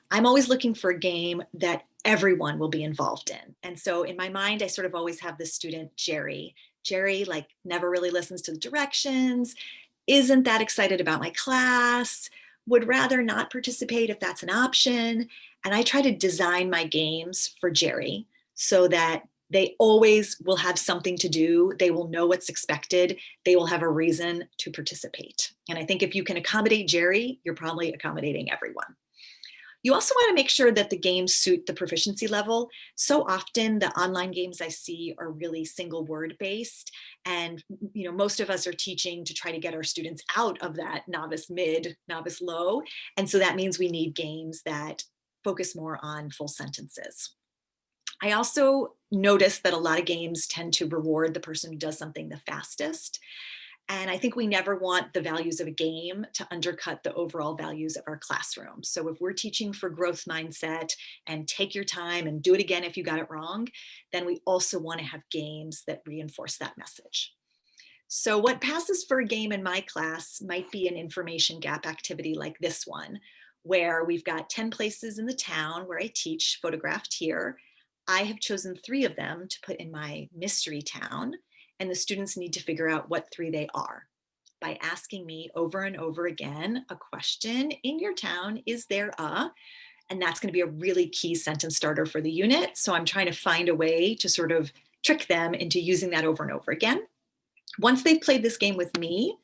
I'm always looking for a game that everyone will be involved in. And so in my mind, I sort of always have this student, Jerry. Jerry like never really listens to the directions, isn't that excited about my class, would rather not participate if that's an option. And I try to design my games for Jerry so that they always will have something to do. They will know what's expected. They will have a reason to participate. And I think if you can accommodate Jerry, you're probably accommodating everyone. You also want to make sure that the games suit the proficiency level. So often the online games I see are really single word based. And most of us are teaching to try to get our students out of that novice mid, novice low. And so that means we need games that focus more on full sentences. I also noticed that a lot of games tend to reward the person who does something the fastest. And I think we never want the values of a game to undercut the overall values of our classroom. So if we're teaching for growth mindset and take your time and do it again if you got it wrong, then we also want to have games that reinforce that message. So what passes for a game in my class might be an information gap activity like this one, where we've got 10 places in the town where I teach, photographed here. I have chosen 3 of them to put in my mystery town. And the students need to figure out what 3 they are by asking me over and over again a question. In your town, is there a? And that's going to be a really key sentence starter for the unit. So I'm trying to find a way to sort of trick them into using that over and over again. Once they've played this game with me,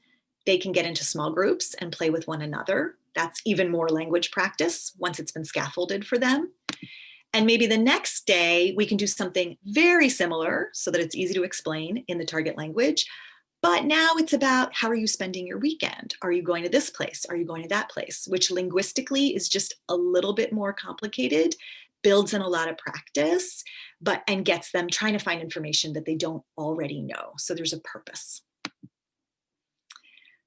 they can get into small groups and play with one another. That's even more language practice once it's been scaffolded for them. And maybe the next day we can do something very similar so that it's easy to explain in the target language. But now it's about, how are you spending your weekend? Are you going to this place? Are you going to that place? Which linguistically is just a little bit more complicated, builds in a lot of practice, and gets them trying to find information that they don't already know. So there's a purpose.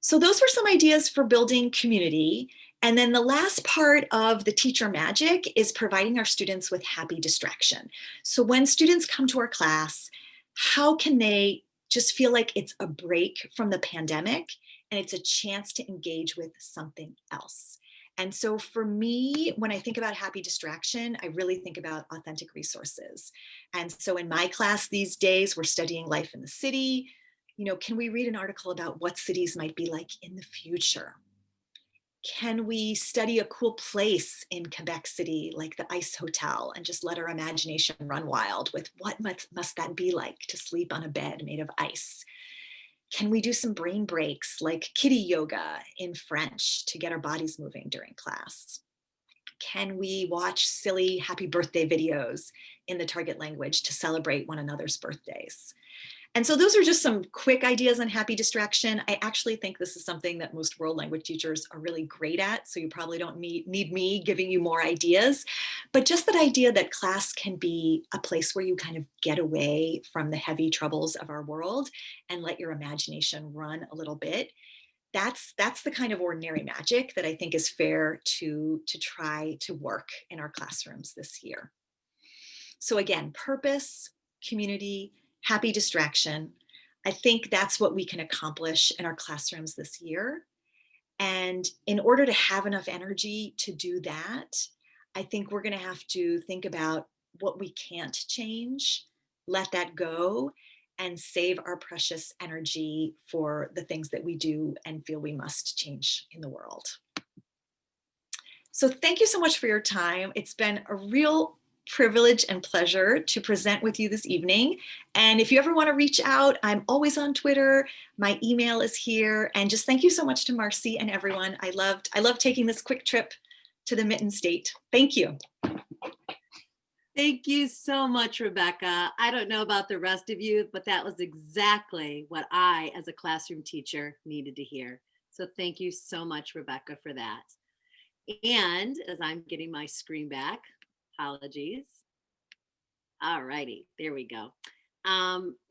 So those were some ideas for building community. And then the last part of the teacher magic is providing our students with happy distraction. So when students come to our class, how can they just feel like it's a break from the pandemic and it's a chance to engage with something else? And so for me, when I think about happy distraction, I really think about authentic resources. And so in my class these days, we're studying life in the city. Can we read an article about what cities might be like in the future? Can we study a cool place in Quebec City, like the Ice Hotel, and just let our imagination run wild with what must that be like to sleep on a bed made of ice? Can we do some brain breaks like kitty yoga in French to get our bodies moving during class? Can we watch silly happy birthday videos in the target language to celebrate one another's birthdays? And so those are just some quick ideas on happy distraction. I actually think this is something that most world language teachers are really great at. So you probably don't need me giving you more ideas, but just that idea that class can be a place where you kind of get away from the heavy troubles of our world and let your imagination run a little bit. That's the kind of ordinary magic that I think is fair to try to work in our classrooms this year. So again, purpose, community, happy distraction. I think that's what we can accomplish in our classrooms this year. And in order to have enough energy to do that, I think we're going to have to think about what we can't change, let that go, and save our precious energy for the things that we do and feel we must change in the world. So thank you so much for your time. It's been a real privilege and pleasure to present with you this evening. And if you ever want to reach out, I'm always on Twitter. My email is here. And just thank you so much to Marcy and everyone. I loved taking this quick trip to the Mitten State. Thank you. Thank you so much, Rebecca. I don't know about the rest of you, but that was exactly what I, as a classroom teacher, needed to hear. So thank you so much, Rebecca, for that. And as I'm getting my screen back, apologies. All righty, there we go.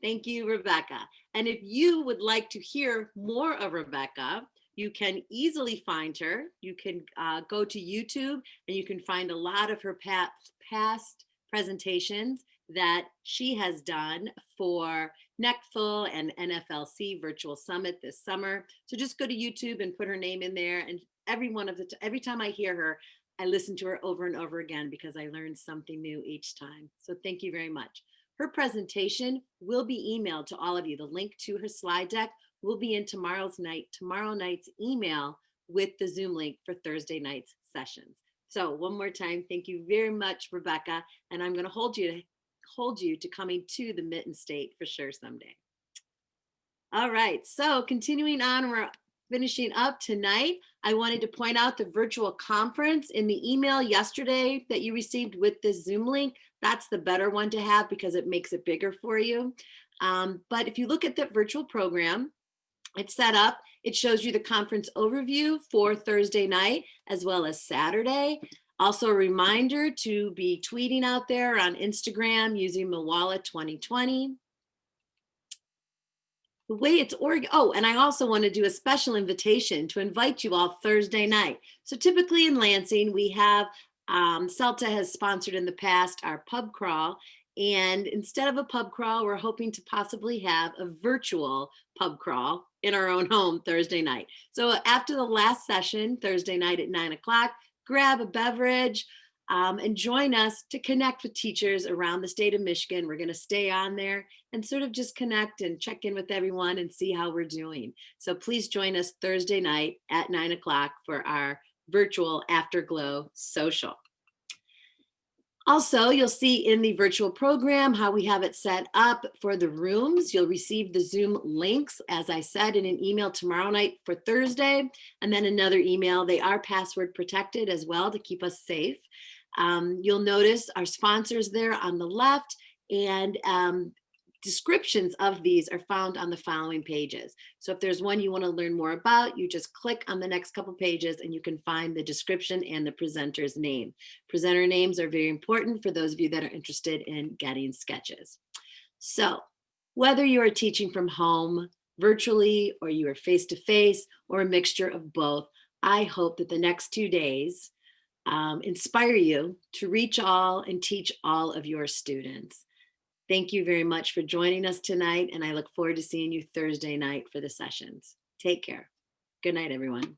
Thank you, Rebecca. And if you would like to hear more of Rebecca, you can easily find her. You can go to YouTube and you can find a lot of her past presentations that she has done for NECFL and NFLC Virtual Summit this summer. So just go to YouTube and put her name in there. And every time I hear her, I listen to her over and over again because I learned something new each time. So thank you very much. Her presentation will be emailed to all of you. The link to her slide deck will be in tomorrow night's email with the Zoom link for Thursday night's sessions. So one more time, thank you very much, Rebecca. And I'm going to hold you to coming to the Mitten State for sure someday. All right, so continuing on, we're finishing up tonight. I wanted to point out the virtual conference in the email yesterday that you received with this Zoom link. That's the better one to have because it makes it bigger for you. But if you look at the virtual program, it's set up. It shows you the conference overview for Thursday night as well as Saturday. Also a reminder to be tweeting out there on Instagram using MIWLA2020. The way it's and I also want to do a special invitation to invite you all Thursday night. So typically in Lansing, we have, CELTA has sponsored in the past our pub crawl. And instead of a pub crawl, we're hoping to possibly have a virtual pub crawl in our own home Thursday night. So after the last session, Thursday night at 9 o'clock, grab a beverage and join us to connect with teachers around the state of Michigan. We're going to stay on there and sort of just connect and check in with everyone and see how we're doing. So please join us Thursday night at 9 o'clock for our virtual Afterglow social. Also, you'll see in the virtual program how we have it set up for the rooms. You'll receive the Zoom links, as I said, in an email tomorrow night for Thursday, and then another email. They are password protected as well to keep us safe. You'll notice our sponsors there on the left, and descriptions of these are found on the following pages. So if there's one you want to learn more about, you just click on the next couple pages and you can find the description and the presenter's name. Presenter names are very important for those of you that are interested in getting sketches. So whether you are teaching from home, virtually, or you are face-to-face, or a mixture of both, I hope that the next 2 days inspire you to reach all and teach all of your students. Thank you very much for joining us tonight, and I look forward to seeing you Thursday night for the sessions. Take care. Good night, everyone.